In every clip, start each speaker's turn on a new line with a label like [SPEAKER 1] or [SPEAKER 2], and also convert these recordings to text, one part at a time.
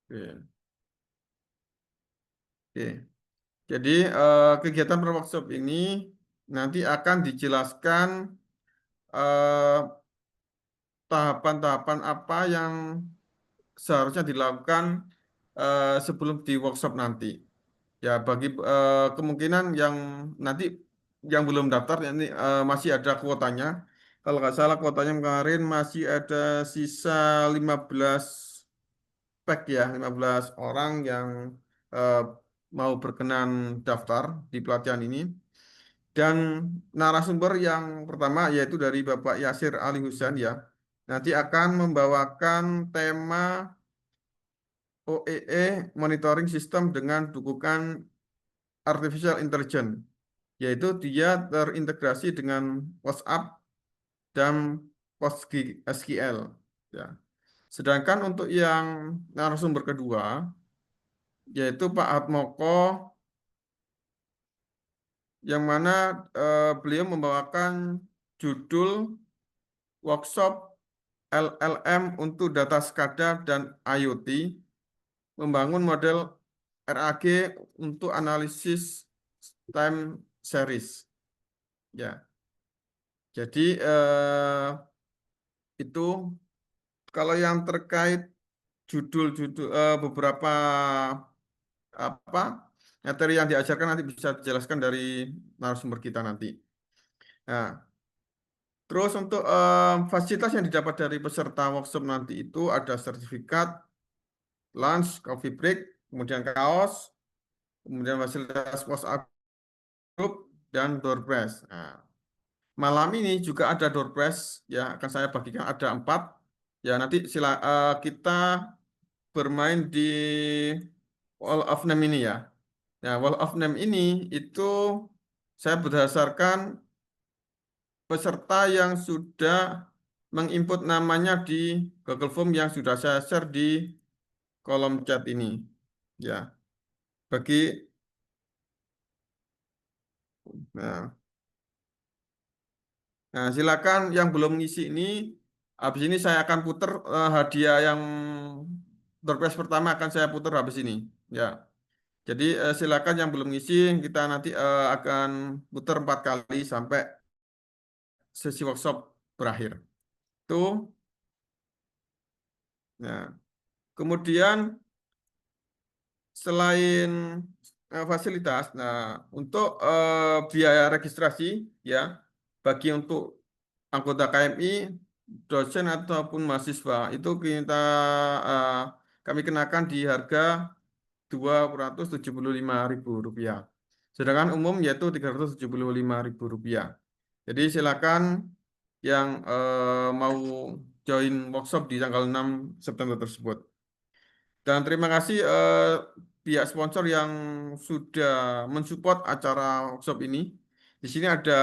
[SPEAKER 1] Oke. Oke. Jadi kegiatan per-workshop ini nanti akan dijelaskan eh, tahapan-tahapan apa yang seharusnya dilakukan sebelum di workshop nanti. Ya, bagi kemungkinan yang nanti yang belum daftar ini masih ada kuotanya. Kalau nggak salah kuotanya kemarin masih ada sisa 15 pack ya, 15 orang yang eh, mau berkenan daftar di pelatihan ini. Dan narasumber yang pertama yaitu dari Bapak Yasir Ali Husain ya. Nanti akan membawakan tema OEE Monitoring System dengan dukungan Artificial Intelligence, yaitu dia terintegrasi dengan WhatsApp dan PostgreSQL. Ya. Sedangkan untuk yang narasumber kedua, yaitu Pak Atmoko, yang mana beliau membawakan judul workshop LLM untuk data SCADA dan IoT, membangun model RAG untuk analisis time series. Ya, jadi itu kalau yang terkait judul-judul beberapa apa materi yang diajarkan nanti bisa dijelaskan dari narasumber kita nanti. Nah, terus untuk fasilitas yang didapat dari peserta workshop nanti itu ada sertifikat, lunch, coffee break, kemudian kaos, kemudian fasilitas WhatsApp group dan door prize. Nah, malam ini juga ada door prize ya akan saya bagikan ada 4. Ya nanti kita bermain di Wall of Name ini ya. Nah, Wall of Name ini itu saya berdasarkan peserta yang sudah menginput namanya di Google Form yang sudah saya share di kolom chat ini. Ya, bagi nah, silakan yang belum ngisi ini, habis ini saya akan putar hadiah yang door prize pertama akan saya putar habis ini. Ya, jadi silakan yang belum ngisi, kita nanti akan putar 4 kali sampai sesi workshop berakhir. Tuh, nah, kemudian selain fasilitas, nah untuk biaya registrasi ya bagi untuk anggota KMI, dosen ataupun mahasiswa itu eh, kami kenakan di harga Rp275.000. Sedangkan umum yaitu Rp375.000. Jadi silakan yang mau join workshop di tanggal 6 September tersebut. Dan terima kasih pihak sponsor yang sudah mensupport acara workshop ini. Di sini ada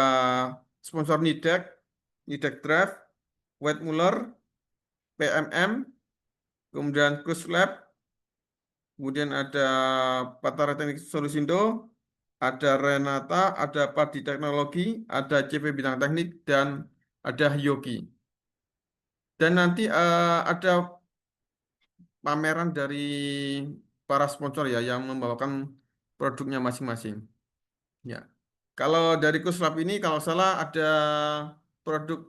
[SPEAKER 1] sponsor Nidek, Nidek Drive, Muller, PMM, kemudian Cruise Lab, kemudian ada Patara Teknik Solusindo, ada Renata, ada Padi Teknologi, ada CV Bidang Teknik, dan ada Hyoki. Dan nanti ada pameran dari para sponsor ya yang membawakan produknya masing-masing. Ya. Kalau dari Kuslab ini kalau salah ada produk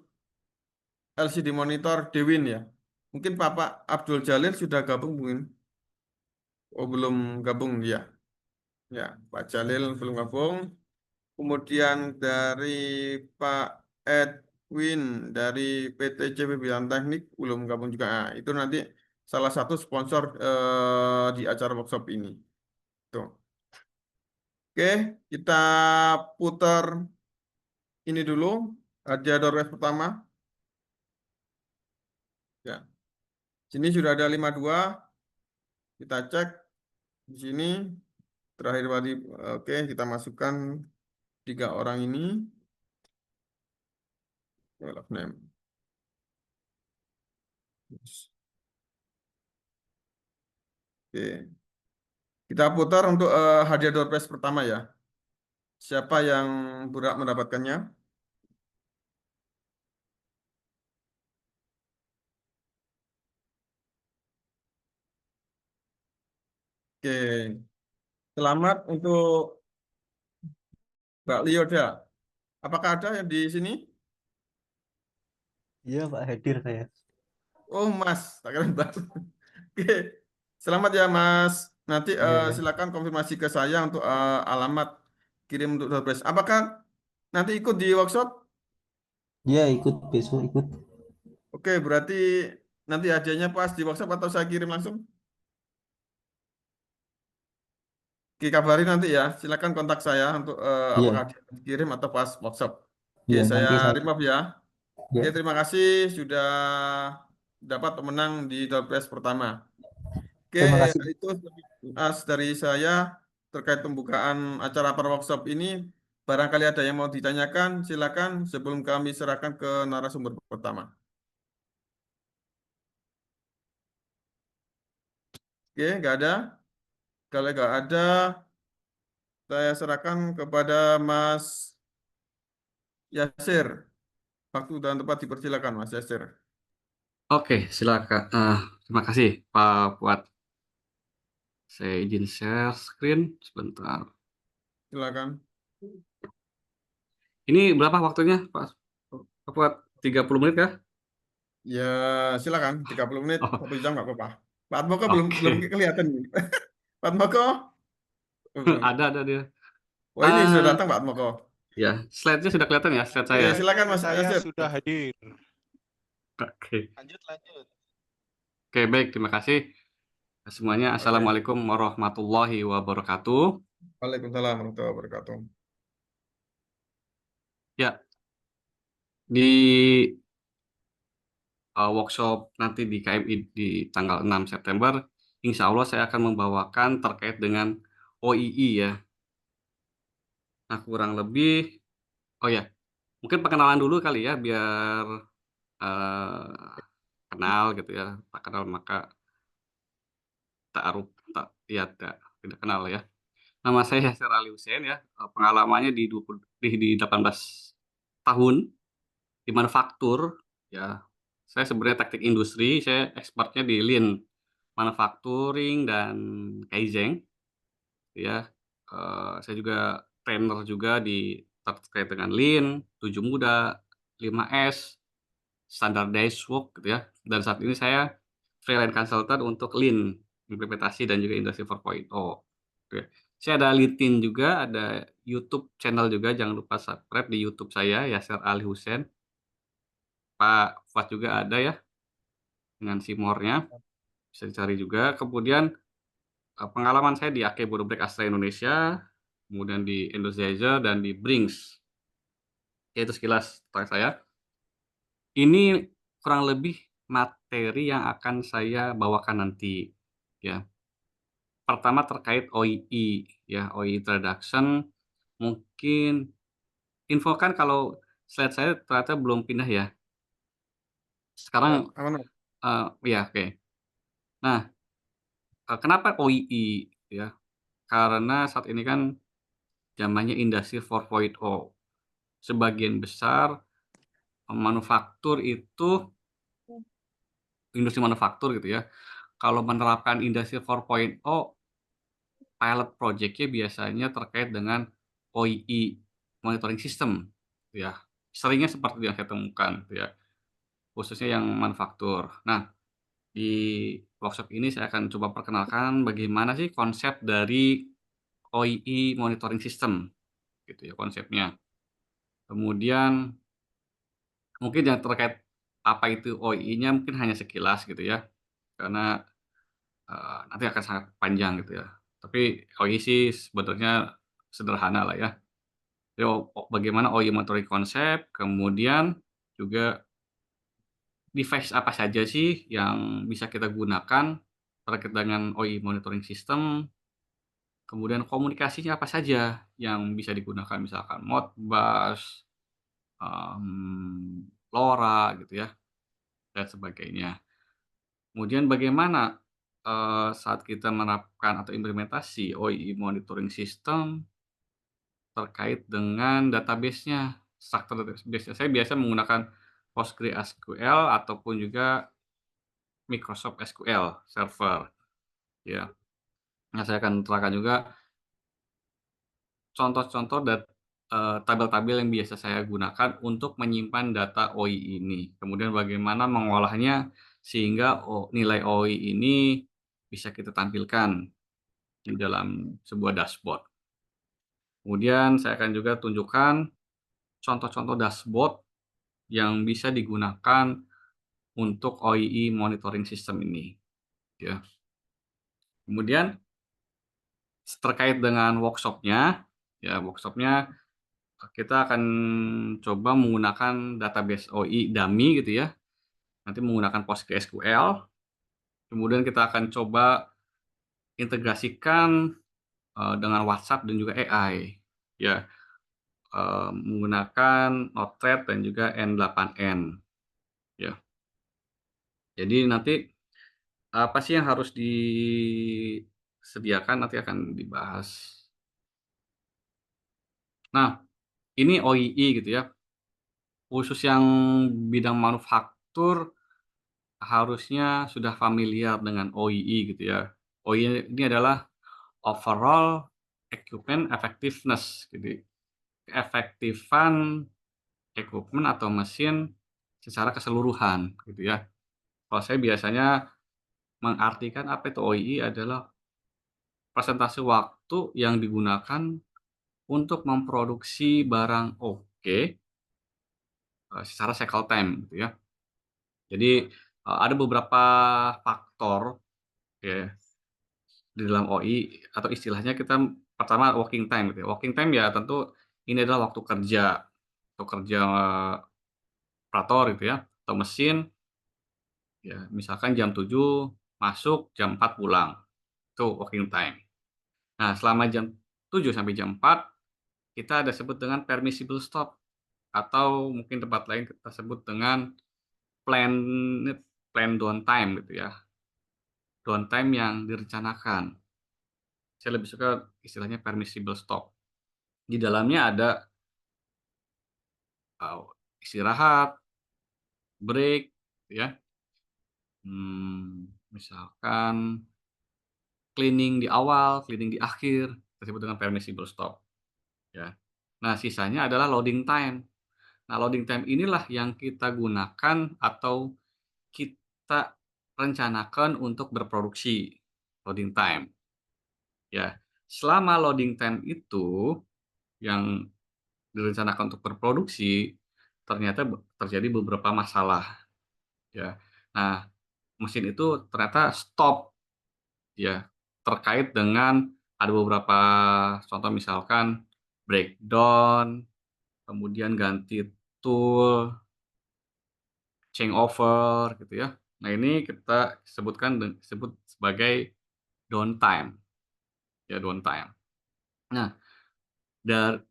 [SPEAKER 1] LCD monitor Dewin ya. Mungkin Bapak Abdul Jalil sudah gabung mungkin. Oh belum gabung ya. Ya, Pak Jalil belum gabung. Kemudian dari Pak Edwin dari PT CP Bidang Teknik belum gabung juga. Nah, itu nanti salah satu sponsor di acara workshop ini. Tuh. Oke, kita putar ini dulu. Ada doorway pertama. Ya, sini sudah ada 52. Kita cek di sini. Terakhir tadi, oke, kita masukkan 3 orang ini. Well of name. Yes. Oke, kita putar untuk hadiah door prize pertama ya. Siapa yang berhak mendapatkannya? Oke, selamat untuk Mbak Lioda. Apakah ada yang di sini?
[SPEAKER 2] Iya Pak, hadir saya.
[SPEAKER 1] Oh, Mas, tak kira Mbak. Oke, selamat ya Mas. Nanti
[SPEAKER 2] Iya,
[SPEAKER 1] silakan konfirmasi ke saya untuk alamat kirim untuk surprise. Apakah nanti ikut di workshop?
[SPEAKER 2] iya ikut besok ikut.
[SPEAKER 1] Oke, berarti nanti hadiahnya pas di workshop atau saya kirim langsung? Oke, kabari nanti ya. Silakan kontak saya untuk apakah
[SPEAKER 2] Iya,
[SPEAKER 1] dikirim atau pas workshop. Oke,
[SPEAKER 2] iya
[SPEAKER 1] saya
[SPEAKER 2] nanti saya.
[SPEAKER 1] remove ya. Oke,
[SPEAKER 2] Ya,
[SPEAKER 1] terima kasih sudah dapat pemenang di door prize pertama. Oke,
[SPEAKER 2] terima kasih.
[SPEAKER 1] itu dari saya terkait pembukaan acara per workshop ini. Barangkali ada yang mau ditanyakan, silakan sebelum kami serahkan ke narasumber pertama. Oke, nggak ada. Kalau nggak ada, saya serahkan kepada Mas Yasir. Waktu dan tempat dipersilakan, Mas Yasir.
[SPEAKER 3] Oke, silakan. Terima kasih, Pak Fuad. Saya izin share screen sebentar.
[SPEAKER 1] Silakan.
[SPEAKER 3] Ini berapa waktunya, Pak Fuad? 30 menit kah?
[SPEAKER 1] Ya, silakan. 30 menit,
[SPEAKER 3] Oh,
[SPEAKER 1] 1 jam nggak apa-apa. Pak Atmoko belum belum
[SPEAKER 3] oke.
[SPEAKER 1] kelihatan. Pak Atmoko? Oh, belum.
[SPEAKER 3] Ada dia.
[SPEAKER 1] Oh, ini sudah
[SPEAKER 3] Ah,
[SPEAKER 1] datang Pak Atmoko.
[SPEAKER 3] ya, slide-nya sudah kelihatan ya, slide
[SPEAKER 1] Oke,
[SPEAKER 3] saya.
[SPEAKER 1] silakan Mas
[SPEAKER 4] Saya
[SPEAKER 1] Yasir.
[SPEAKER 4] sudah hadir.
[SPEAKER 3] Oke.
[SPEAKER 4] Lanjut, lanjut.
[SPEAKER 3] Oke, baik, terima kasih semuanya.
[SPEAKER 1] Oke.
[SPEAKER 3] Assalamualaikum warahmatullahi wabarakatuh.
[SPEAKER 1] Waalaikumsalam warahmatullahi wabarakatuh.
[SPEAKER 3] Ya, di workshop nanti di KMI di tanggal 6 September, insya Allah saya akan membawakan terkait dengan OII ya. Nah, kurang lebih, oh ya, mungkin perkenalan dulu kali ya, biar eh, kenal gitu ya. Tak kenal maka tak aruf, tak, ya tidak kenal ya. Nama saya Yasir Ali Hussein ya. Pengalamannya di 20, di 18 tahun di manufaktur ya. Saya sebenarnya teknik industri, saya expertnya di Lean Manufacturing dan Kaizen ya. Saya juga trainer juga di terkait dengan Lean, 7 Muda, 5S, Standardized Work gitu ya. Dan saat ini saya freelance consultant untuk Lean, implementasi dan juga Industri 4.0. Oke. Saya ada LinkedIn juga, ada YouTube channel juga, jangan lupa subscribe di YouTube saya, Yasir Ali Hussein. Pak Fuad juga ada ya, dengan Simornya, bisa dicari juga. Kemudian pengalaman saya di Ake Bodobreak Astra Indonesia, kemudian di Endosizer dan di Brinks. Itu sekilas tentang saya. Ini kurang lebih materi yang akan saya bawakan nanti ya. Pertama terkait OII ya, OII Introduction. Mungkin infokan kalau slide saya ternyata belum pindah ya.
[SPEAKER 1] Ya,
[SPEAKER 3] Sekarang
[SPEAKER 1] aman.
[SPEAKER 3] ya oke. Nah, kenapa OII ya? Karena saat ini kan zamannya Industri 4.0. Sebagian besar manufaktur itu industri manufaktur gitu ya. Kalau menerapkan Industri 4.0, pilot project-nya biasanya terkait dengan OII, monitoring system, gitu ya. Seringnya seperti yang saya temukan, gitu ya, khususnya yang manufaktur. Nah, di workshop ini saya akan coba perkenalkan bagaimana sih konsep dari OII monitoring system, gitu ya, konsepnya. Kemudian mungkin yang terkait apa itu OII-nya mungkin hanya sekilas gitu ya, karena nanti akan sangat panjang gitu ya. Tapi OII sih sebenarnya sederhana lah ya. Bagaimana OII monitoring konsep, kemudian juga device apa saja sih yang bisa kita gunakan terkait dengan OII monitoring system, kemudian komunikasinya apa saja yang bisa digunakan, misalkan Modbus, LoRa gitu ya, dan sebagainya. Kemudian bagaimana saat kita menerapkan atau implementasi OII monitoring system terkait dengan database-nya, struktur database-nya. Saya biasa menggunakan PostgreSQL ataupun juga Microsoft SQL Server, ya. Nah, saya akan terangkan juga contoh-contoh tabel-tabel yang biasa saya gunakan untuk menyimpan data OI ini. Kemudian bagaimana mengolahnya sehingga nilai OI ini bisa kita tampilkan di dalam sebuah dashboard. Kemudian saya akan juga tunjukkan contoh-contoh dashboard yang bisa digunakan untuk OII monitoring system ini, ya. Kemudian terkait dengan workshop-nya, ya workshop-nya kita akan coba menggunakan database OI dummy gitu ya, nanti menggunakan PostgreSQL, kemudian kita akan coba integrasikan, dengan WhatsApp dan juga AI, ya, menggunakan Node-RED dan juga N8N, ya. Jadi nanti apa sih yang harus disediakan nanti akan dibahas. Nah, ini OII gitu ya, khusus yang bidang manufaktur harusnya sudah familiar dengan OII gitu ya. OII ini adalah overall equipment effectiveness gitu. Keefektifan equipment atau mesin secara keseluruhan gitu ya. Kalau saya biasanya mengartikan apa itu OII adalah persentase waktu yang digunakan untuk memproduksi barang oke, secara cycle time gitu ya. Jadi, ada beberapa faktor ya di dalam OI atau istilahnya kita pertama working time gitu ya. Working time ya tentu ini adalah waktu kerja atau kerja operator gitu ya atau mesin ya misalkan jam 7 masuk, jam 4 pulang, itu working time. Nah selama jam 7 sampai jam 4 kita ada sebut dengan permissible stop atau mungkin tempat lain kita sebut dengan planned planned downtime gitu ya, downtime yang direncanakan. Saya lebih suka istilahnya permissible stop. Di dalamnya ada, eee, istirahat, break, gitu ya, misalkan cleaning di awal, cleaning di akhir, kita sebut dengan permissible stop, ya. Nah, sisanya adalah loading time. Nah, loading time inilah yang kita gunakan atau kita rencanakan untuk berproduksi, loading time, ya. Selama loading time itu yang direncanakan untuk berproduksi, ternyata terjadi beberapa masalah, ya. Nah, mesin itu ternyata stop, ya, terkait dengan ada beberapa contoh misalkan breakdown, kemudian ganti tool, changeover gitu ya. Nah, ini kita sebut sebagai downtime, ya downtime. Nah, dar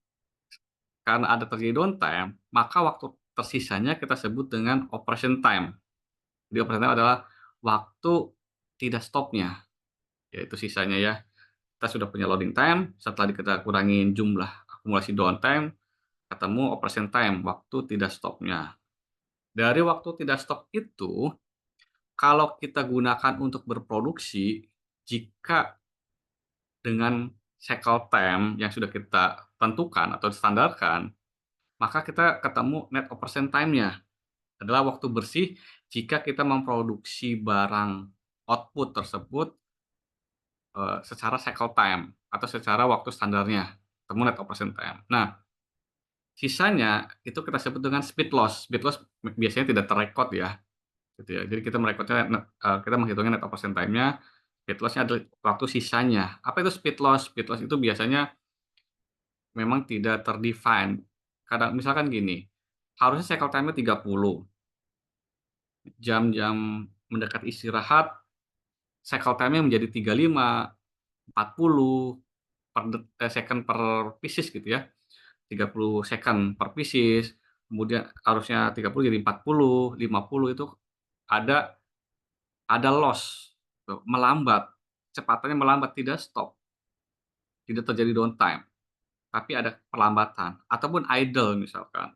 [SPEAKER 3] karena ada terjadi downtime, maka waktu tersisanya kita sebut dengan operation time. Jadi operation time adalah waktu tidak stopnya, yaitu sisanya ya. Kita sudah punya loading time, setelah kita kurangin jumlah akumulasi downtime, ketemu operation time, waktu tidak stopnya. Dari waktu tidak stop itu, kalau kita gunakan untuk berproduksi, jika dengan cycle time yang sudah kita tentukan atau standarkan, maka kita ketemu net operation time-nya. Adalah waktu bersih jika kita memproduksi barang output tersebut, secara cycle time atau secara waktu standarnya, ketemu net operation time. Nah, sisanya itu kita sebut dengan speed loss. Speed loss biasanya tidak terrekod ya, gitu ya. Jadi kita menghitungnya net operation time-nya, speed loss-nya adalah waktu sisanya. Apa itu speed loss? Speed loss itu biasanya memang tidak ter-define. Kadang misalkan gini, harusnya cycle time-nya 30, jam-jam mendekati istirahat, cycle time-nya menjadi 35, 40 second per pieces gitu ya, 30 second per pieces, kemudian harusnya 30 jadi 40, 50 itu ada loss, gitu, melambat, kecepatannya melambat, tidak stop, tidak terjadi downtime, tapi ada perlambatan ataupun idle misalkan,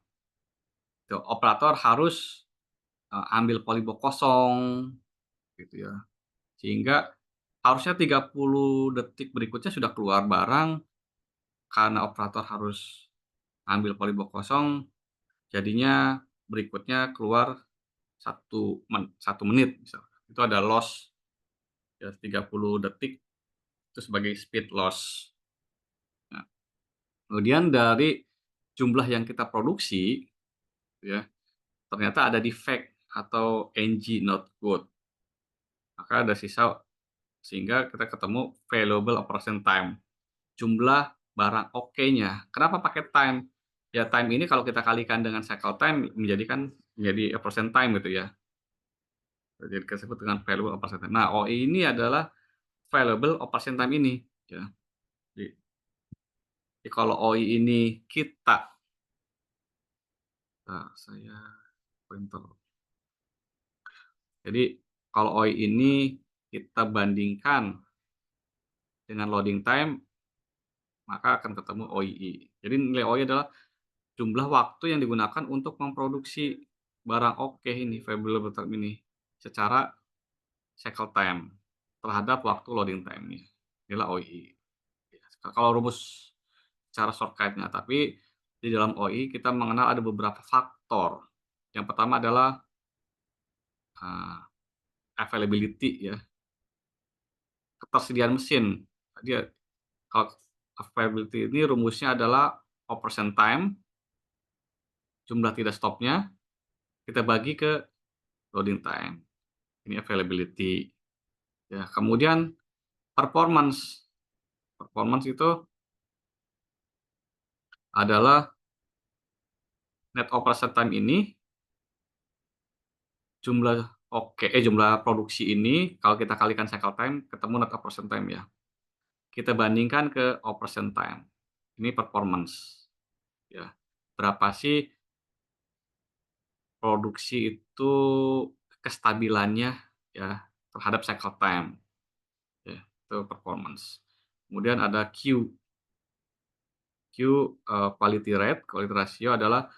[SPEAKER 3] gitu. Operator harus, ambil polybag kosong gitu ya, sehingga harusnya 30 detik berikutnya sudah keluar barang, karena operator harus ambil polybox kosong, jadinya berikutnya keluar 1 menit misal. Itu ada loss ya 30 detik, itu sebagai speed loss. Nah, kemudian dari jumlah yang kita produksi ya, ternyata ada defect atau NG not good. Maka ada sisa, sehingga kita ketemu valuable operation time, jumlah barang oke-nya. Kenapa pakai time? Ya time ini kalau kita kalikan dengan cycle time menjadi operation time gitu ya. Jadi disebut dengan valuable operation time. Nah, OI ini adalah valuable operation time ini ya. Jadi, kalau OI ini saya pointer. Jadi kalau OI ini kita bandingkan dengan loading time, maka akan ketemu OII. Jadi nilai OI adalah jumlah waktu yang digunakan untuk memproduksi barang oke ini, valuable time ini, secara cycle time terhadap waktu loading time-nya. Inilah OII. Kalau rumus secara shortcut-nya, tapi di dalam OI kita mengenal ada beberapa faktor. Yang pertama adalah availability ya, ketersediaan mesin. Jadi kalau availability ini rumusnya adalah operation time, jumlah tidak stopnya, kita bagi ke loading time. Ini availability. Ya, kemudian performance. Performance itu adalah net operation time ini jumlah produksi ini kalau kita kalikan cycle time ketemu net operation time ya. Kita bandingkan ke operation time. Ini performance. Ya. Berapa sih produksi itu kestabilannya ya terhadap cycle time. Ya, itu performance. Kemudian ada Q. Quality rate, quality ratio adalah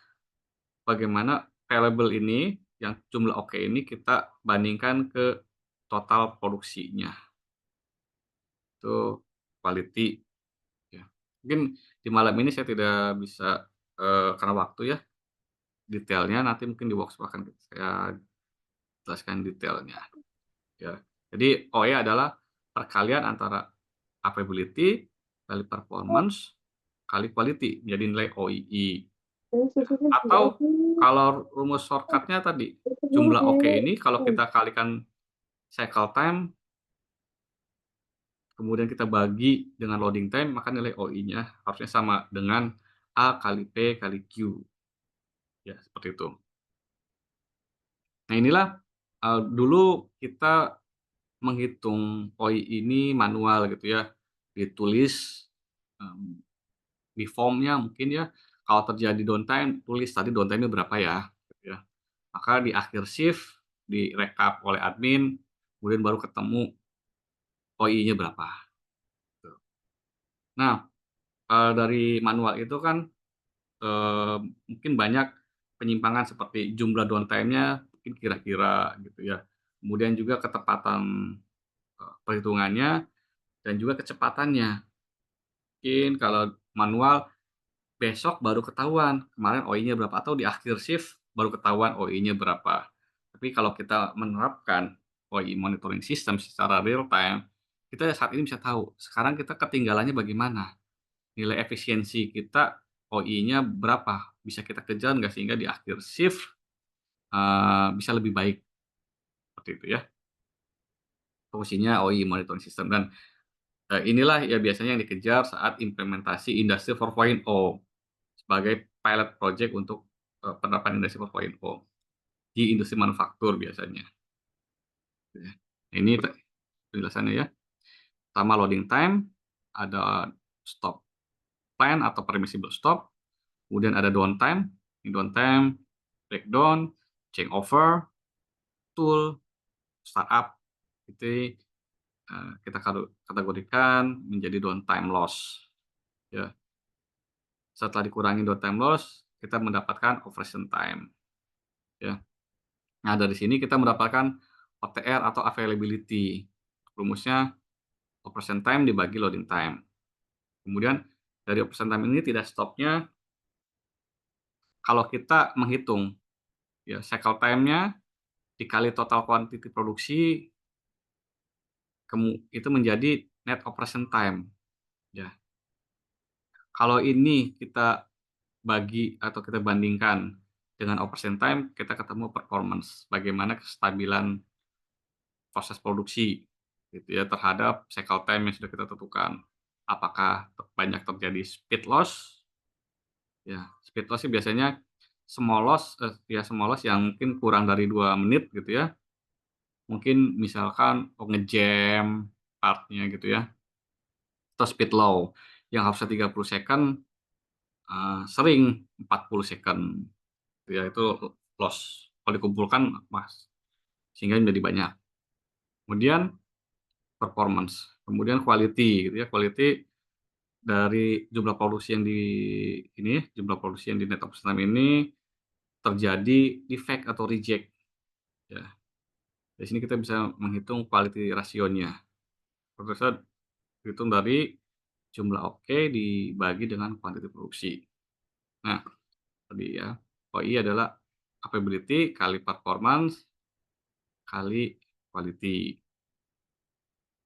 [SPEAKER 3] bagaimana available ini, yang jumlah oke ini kita bandingkan ke total produksinya. Itu quality ya. Mungkin di malam ini saya tidak bisa karena waktu ya, detailnya nanti mungkin di workshop akan saya jelaskan detailnya ya. Jadi OE adalah perkalian antara availability kali performance kali quality menjadi nilai OII. Atau kalau rumus shortcut-nya tadi, jumlah oke ini kalau kita kalikan cycle time, kemudian kita bagi dengan loading time, maka nilai OI-nya harusnya sama dengan A kali P kali Q. Ya, seperti itu. Nah, inilah dulu kita menghitung OI ini manual gitu ya, ditulis di formnya mungkin ya, kalau terjadi downtime, tulis tadi downtime-nya berapa ya, gitu ya. Maka di akhir shift, direkap oleh admin, kemudian baru ketemu OI-nya berapa. Gitu. Nah, dari manual itu kan mungkin banyak penyimpangan seperti jumlah downtime-nya mungkin kira-kira gitu ya. Kemudian juga ketepatan perhitungannya dan juga kecepatannya. Mungkin kalau manual besok baru ketahuan kemarin OI-nya berapa atau di akhir shift baru ketahuan OI-nya berapa. Tapi kalau kita menerapkan OI monitoring system secara real time, kita saat ini bisa tahu sekarang kita ketinggalannya bagaimana. Nilai efisiensi kita OI-nya berapa, bisa kita kejar nggak sehingga di akhir shift bisa lebih baik, seperti itu ya, fungsinya OI monitoring system. Dan inilah ya biasanya yang dikejar saat implementasi Industri 4.0 sebagai pilot project untuk penerapan Industri 4.0 di industri manufaktur biasanya. Ya. Ini penjelasannya ya. Pertama loading time, ada stop plan atau permissible stop, kemudian ada downtime, ini downtime, breakdown, changeover, tool, startup, itu kita kategorikan menjadi downtime loss. Ya. Setelah dikurangi downtime loss, kita mendapatkan operation time. Ya. Nah, dari sini kita mendapatkan OTR atau availability. Rumusnya operation time dibagi loading time. Kemudian dari operation time ini tidak stopnya kalau kita menghitung ya cycle time-nya dikali total quantity produksi itu menjadi net operation time ya. Kalau ini kita bagi atau kita bandingkan dengan operation time, kita ketemu performance, bagaimana kestabilan proses produksi gitu ya terhadap cycle time yang sudah kita tentukan. Apakah banyak terjadi speed loss? Ya, speed loss biasanya small loss small loss yang mungkin kurang dari 2 menit gitu ya. Mungkin misalkan ngejam partnya gitu ya. Atau speed low yang harusnya 30 second sering 40 second. Ya itu loss. Kalau dikumpulkan mas sehingga menjadi banyak. Kemudian performance, kemudian quality gitu ya. Quality dari jumlah produksi yang jumlah produksi yang di net operation time ini terjadi defect atau reject ya. Di sini kita bisa menghitung quality rasionya. Terus hitung dari jumlah oke dibagi dengan kuantiti produksi. Nah, tadi ya, OI adalah capability kali performance kali quality.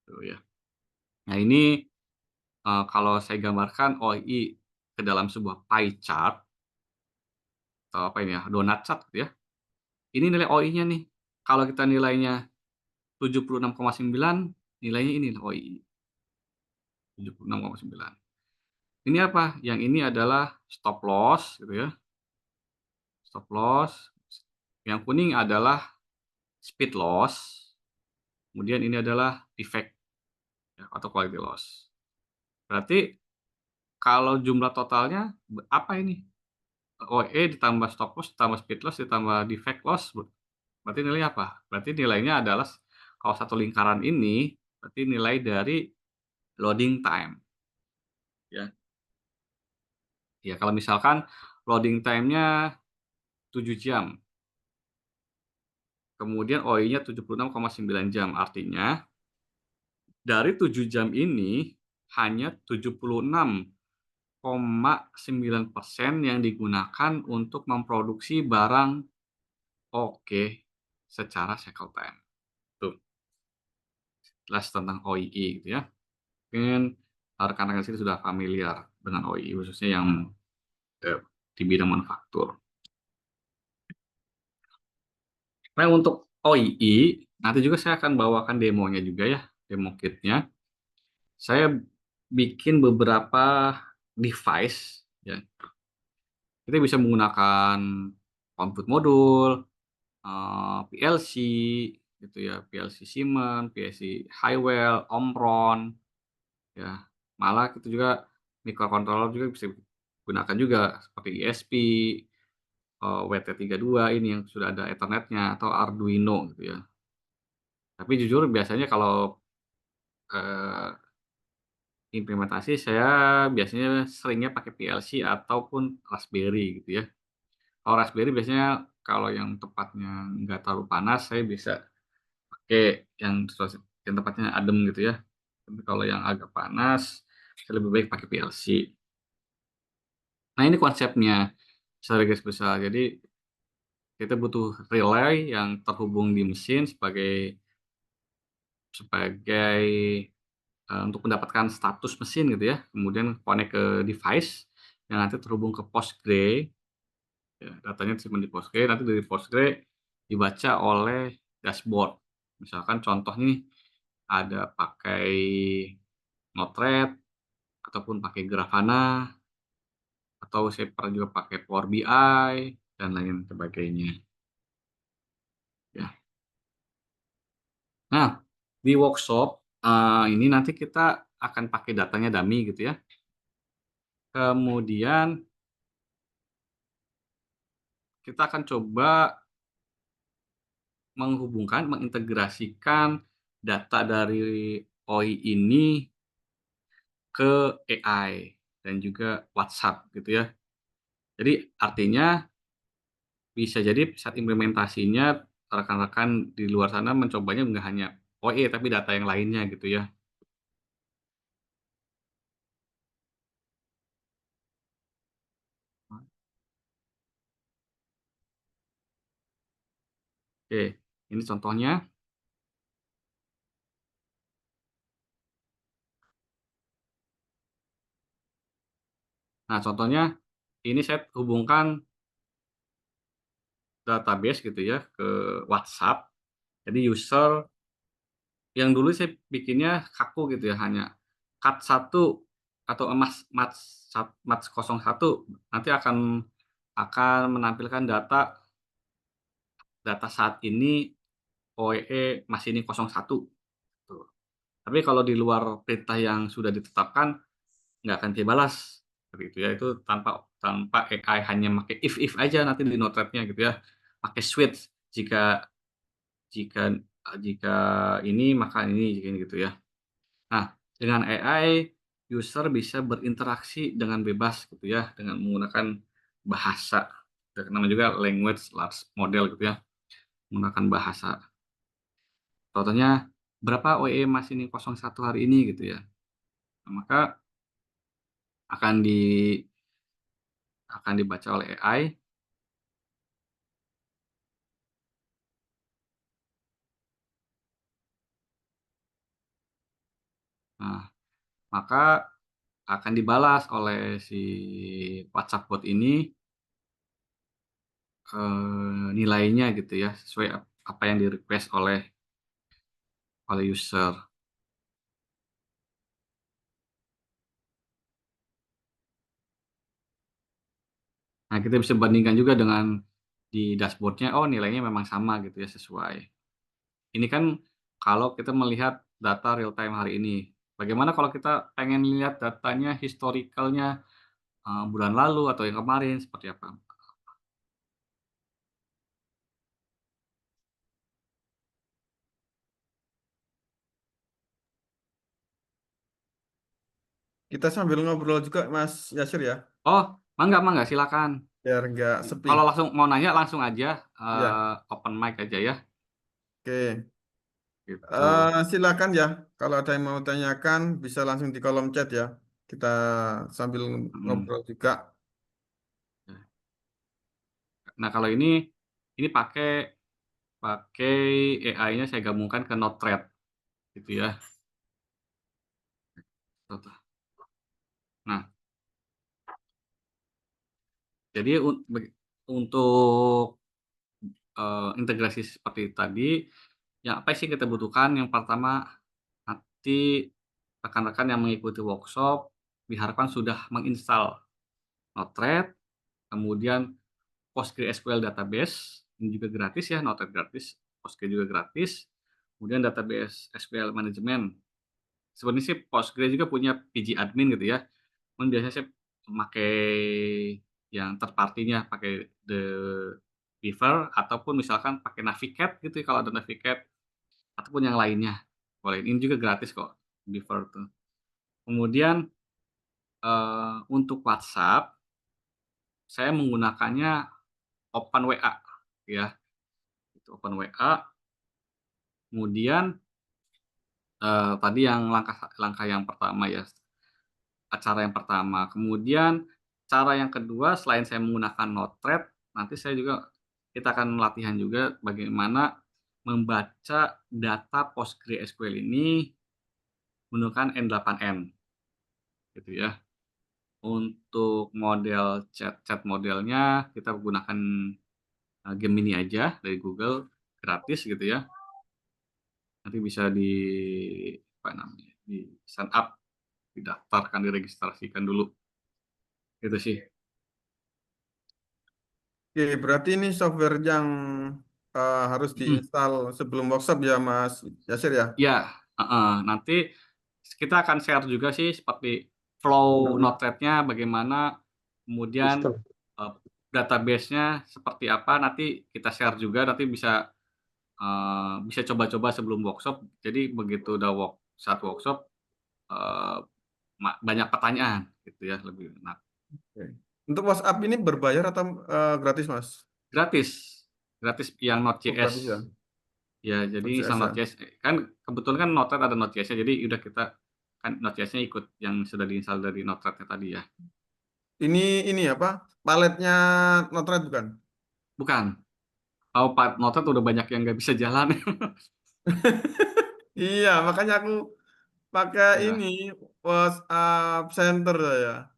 [SPEAKER 3] Tuh ya. Nah, ini kalau saya gambarkan OI ke dalam sebuah pie chart atau apa ini ya, donut chart gitu ya. Ini nilai OI-nya nih. Kalau kita nilainya 76,9, nilainya ini OI. 76,9. Ini apa? Yang ini adalah stop loss gitu ya. Stop loss. Yang kuning adalah speed loss. Kemudian ini adalah defect ya, atau quality loss. Berarti kalau jumlah totalnya apa ini? OE ditambah stop loss ditambah speed loss ditambah defect loss berarti nilainya apa? Berarti nilainya adalah kalau satu lingkaran ini berarti nilai dari loading time ya. Ya kalau misalkan loading time-nya 7 jam. Kemudian OI-nya 76,9 jam. Artinya dari 7 jam ini hanya 76,9% yang digunakan untuk memproduksi barang oke secara cycle time. Tuh, jelas tentang OII gitu ya. Mungkin rekan-rekan sini sudah familiar dengan OII khususnya yang di bidang manufaktur. Nah, untuk OII nanti juga saya akan bawakan demonya juga ya, demo kitnya. Saya bikin beberapa device ya. Kita bisa menggunakan output modul, PLC gitu ya, PLC Siemens, PLC Honeywell, Omron ya. Malah kita juga microcontroller juga bisa gunakan juga seperti ISP, WT32 ini yang sudah ada Ethernet-nya atau Arduino gitu ya. Tapi jujur biasanya kalau implementasi saya biasanya seringnya pakai PLC ataupun Raspberry gitu ya. Kalau Raspberry biasanya kalau yang tempatnya nggak terlalu panas saya bisa pakai yang tempatnya adem gitu ya. Tapi kalau yang agak panas saya lebih baik pakai PLC. Nah ini konsepnya secara garis besar. Jadi kita butuh relay yang terhubung di mesin sebagai untuk mendapatkan status mesin gitu ya, kemudian connect ke device yang nanti terhubung ke Postgre, ya, datanya disimpan di Postgre, nanti dari Postgre dibaca oleh dashboard. Misalkan contoh nih, ada pakai Node-RED, ataupun pakai Grafana, atau saya pernah juga pakai Power BI, dan lain sebagainya. Ya. Nah, di workshop ini nanti kita akan pakai datanya dummy gitu ya. Kemudian kita akan coba mengintegrasikan data dari OI ini ke AI dan juga WhatsApp gitu ya. Jadi artinya bisa jadi saat implementasinya rekan-rekan di luar sana mencobanya nggak hanya OI tapi data yang lainnya gitu ya. Oke, ini contohnya. Nah, contohnya ini saya hubungkan database gitu ya ke WhatsApp. Jadi user yang dulu saya bikinnya kaku gitu ya, hanya cat 1 atau match 01 nanti akan menampilkan data data saat ini OEE masih ini 01 tuh. Tapi kalau di luar perintah yang sudah ditetapkan nggak akan dibalas seperti itu ya. Itu tanpa tanpa AI, hanya pakai if aja nanti di notepad-nya gitu ya. Pakai switch jika jika jika ini maka ini jika ini gitu ya. Nah, dengan AI, user bisa berinteraksi dengan bebas gitu ya, dengan menggunakan bahasa. Namanya juga language large model gitu ya, menggunakan bahasa. Contohnya, berapa OE Mas ini 01 hari ini gitu ya. Nah, maka akan di akan dibaca oleh AI. Nah, maka akan dibalas oleh si WhatsApp bot ini nilainya gitu ya, sesuai apa yang di-request oleh user. Nah, kita bisa bandingkan juga dengan di dashboard-nya, oh nilainya memang sama gitu ya, sesuai. Ini kan kalau kita melihat data real time hari ini. Bagaimana kalau kita pengen lihat datanya historicalnya bulan lalu atau yang kemarin seperti apa?
[SPEAKER 1] Kita sambil ngobrol juga Mas Yasir ya,
[SPEAKER 3] Oh, mangga mangga, silakan.
[SPEAKER 1] biar nggak sepi.
[SPEAKER 3] Kalau langsung mau nanya langsung aja,
[SPEAKER 1] Ya,
[SPEAKER 3] open mic aja ya,
[SPEAKER 1] oke.
[SPEAKER 3] gitu.
[SPEAKER 1] Silakan ya, kalau ada yang mau tanyakan bisa langsung di kolom chat ya. Kita sambil
[SPEAKER 3] Mhm.
[SPEAKER 1] ngobrol juga.
[SPEAKER 3] Nah, kalau ini pakai pakai AI-nya saya gabungkan ke Node-RED gitu ya. Nah, jadi untuk integrasi seperti tadi, yang apa sih kita butuhkan? Yang pertama, nanti rekan-rekan yang mengikuti workshop diharapkan sudah menginstal Node-RED, kemudian PostgreSQL database, ini juga gratis ya, Node-RED gratis, Postgre juga gratis, kemudian database SQL management. Sebenarnya sih Postgre juga punya PG admin gitu ya, cuman biasanya saya memakai yang third party-nya, pakai The Beaver ataupun misalkan pakai Navicat gitu ya, kalau ada Navicat ataupun yang lainnya. Boleh, ini juga gratis kok, Beaver tuh. Kemudian untuk WhatsApp, saya menggunakannya Open WA ya, itu Open WA. Kemudian tadi yang langkah langkah yang pertama ya, acara yang pertama. Kemudian cara yang kedua selain saya menggunakan Node-RED, nanti saya juga kita akan latihan juga bagaimana membaca data PostgreSQL ini menggunakan N8N gitu ya. Untuk model chat modelnya kita gunakan Gemini aja dari Google, gratis gitu ya. Nanti bisa apa namanya, di sign up, didaftarkan, diregistrasikan dulu. Gitu sih.
[SPEAKER 1] Oke, berarti ini software yang harus
[SPEAKER 3] Mhm.
[SPEAKER 1] diinstal sebelum workshop ya Mas Yasir ya.
[SPEAKER 3] Ya, heeh, nanti kita akan share juga sih seperti flow
[SPEAKER 2] Namanya
[SPEAKER 3] Node-RED-nya bagaimana, kemudian,
[SPEAKER 2] install.
[SPEAKER 3] eee, database-nya seperti apa, nanti kita share juga, nanti bisa coba-coba sebelum workshop. Jadi begitu udah saat workshop, eee, banyak pertanyaan gitu ya, lebih enak.
[SPEAKER 1] Oke. Untuk WhatsApp ini berbayar atau gratis Mas?
[SPEAKER 3] Gratis gratis yang
[SPEAKER 1] Oh,
[SPEAKER 3] Node.js.
[SPEAKER 1] gratis ya.
[SPEAKER 3] Ya, jadi
[SPEAKER 1] OCS
[SPEAKER 3] sama
[SPEAKER 1] ya.
[SPEAKER 3] Node.js, kan kebetulan kan Node-RED ada Node.js-nya, jadi udah kita kan Node.js-nya ikut yang sudah diinstal dari Node-RED-nya tadi ya.
[SPEAKER 1] Ini apa? Paletnya Node-RED bukan?
[SPEAKER 3] Bukan, Kalau Pak Notet udah banyak yang nggak bisa jalan.
[SPEAKER 1] Iya, makanya aku pakai
[SPEAKER 3] Ya.
[SPEAKER 1] ini WhatsApp Center saya.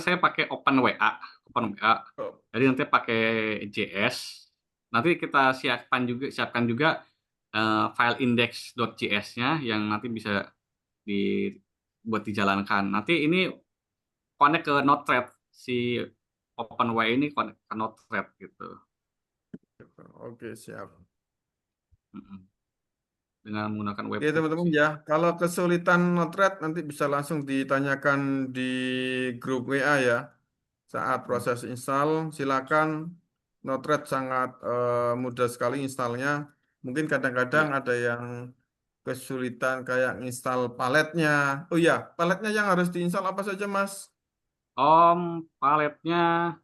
[SPEAKER 3] Saya pakai Open WA.
[SPEAKER 1] Oh,
[SPEAKER 3] Jadi nanti pakai JS. Nanti kita siapkan juga file index.js-nya yang nanti bisa dibuat dijalankan. Nanti ini connect ke Node-RED, si OpenWA ini connect ke Node-RED gitu.
[SPEAKER 1] oke, siap.
[SPEAKER 3] Mm-mm. Dengan menggunakan
[SPEAKER 1] Oke,
[SPEAKER 3] webhook
[SPEAKER 1] teman-teman
[SPEAKER 3] sih.
[SPEAKER 1] ya. Kalau kesulitan Node-RED nanti bisa langsung ditanyakan di grup WA ya. Saat
[SPEAKER 3] Mm.
[SPEAKER 1] proses install, silakan. Node-RED sangat mudah sekali installnya. Mungkin kadang-kadang
[SPEAKER 3] Ya,
[SPEAKER 1] ada yang kesulitan kayak install paletnya. Oh iya, paletnya yang harus diinstal apa saja, Mas?
[SPEAKER 3] paletnya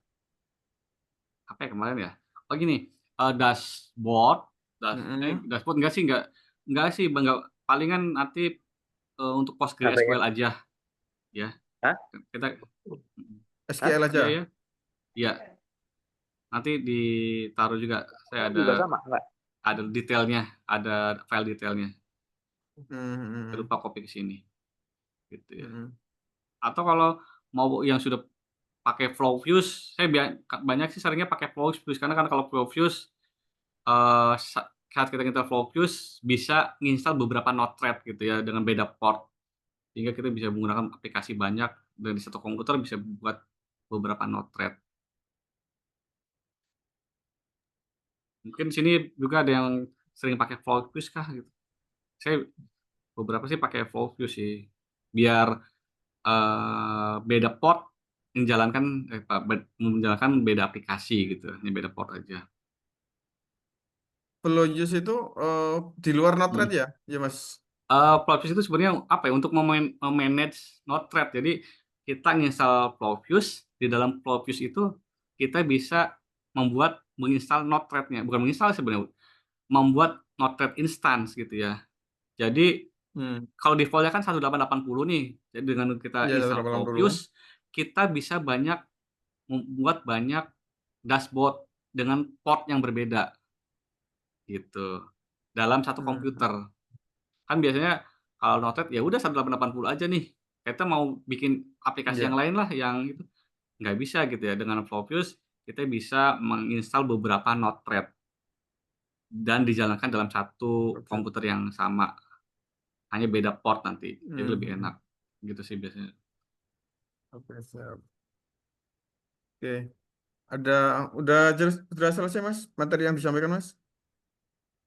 [SPEAKER 3] apa ya kemarin ya? Oh gini, dashboard,
[SPEAKER 1] Mm-mm.
[SPEAKER 3] dashboard enggak sih, enggak, palingan nanti untuk PostgreSQL
[SPEAKER 2] KPM.
[SPEAKER 3] aja ya.
[SPEAKER 2] Hah?
[SPEAKER 3] Kita
[SPEAKER 2] Hah?
[SPEAKER 1] SQL
[SPEAKER 3] iya
[SPEAKER 1] aja.
[SPEAKER 3] ya, iya. Nanti ditaruh juga, saya
[SPEAKER 2] Oh,
[SPEAKER 3] ada
[SPEAKER 2] juga sama, enggak?
[SPEAKER 3] detailnya, ada file detailnya. Saya
[SPEAKER 1] Mm-mm.
[SPEAKER 3] lupa copy ke sini gitu ya.
[SPEAKER 1] Mm-mm.
[SPEAKER 3] Atau kalau mau yang sudah pakai Flowviews, saya banyak sih seringnya pakai Flowviews karena kan kalau Flowviews saat kita install Flowviews bisa nginstal beberapa Node-RED gitu ya dengan beda port, sehingga kita bisa menggunakan aplikasi banyak dan di satu komputer bisa buat beberapa Node-RED. Mungkin di sini juga ada yang sering pakai Flowviews kah gitu. Saya beberapa sih pakai Flowviews sih, biar beda port menjalankan beda aplikasi gitu, hanya beda port aja.
[SPEAKER 1] Flow use itu di luar Node-RED
[SPEAKER 3] Hmm.
[SPEAKER 1] ya? Ya, Mas.
[SPEAKER 3] Flowviews itu sebenarnya apa ya, untuk memanage Node-RED. Jadi kita nginstal Flowviews, di dalam Flowviews itu kita bisa menginstal Node-RED-nya, bukan menginstal sebenarnya, membuat Node-RED instance gitu ya. Jadi
[SPEAKER 1] Hmm.
[SPEAKER 3] kalau defaultnya kan 1880 nih, jadi dengan kita
[SPEAKER 1] Ya,
[SPEAKER 3] install
[SPEAKER 1] 180.
[SPEAKER 3] Flowviews, kita bisa membuat banyak dashboard dengan port yang berbeda gitu dalam satu
[SPEAKER 1] Hmm.
[SPEAKER 3] komputer. Kan biasanya kalau Node-RED ya udah 1880 aja nih. Kita mau bikin aplikasi yang
[SPEAKER 1] Ya,
[SPEAKER 3] lain lah yang itu nggak bisa gitu ya. Dengan Flowviews kita bisa menginstal beberapa Node-RED dan dijalankan dalam satu
[SPEAKER 1] oke.
[SPEAKER 3] komputer yang sama, hanya beda port nanti. Jadi lebih
[SPEAKER 1] Hmm.
[SPEAKER 3] enak. Gitu sih biasanya.
[SPEAKER 1] Oke, siap. Oke. Ada udah jelas sudah selesai, Mas, materi yang disampaikan, Mas?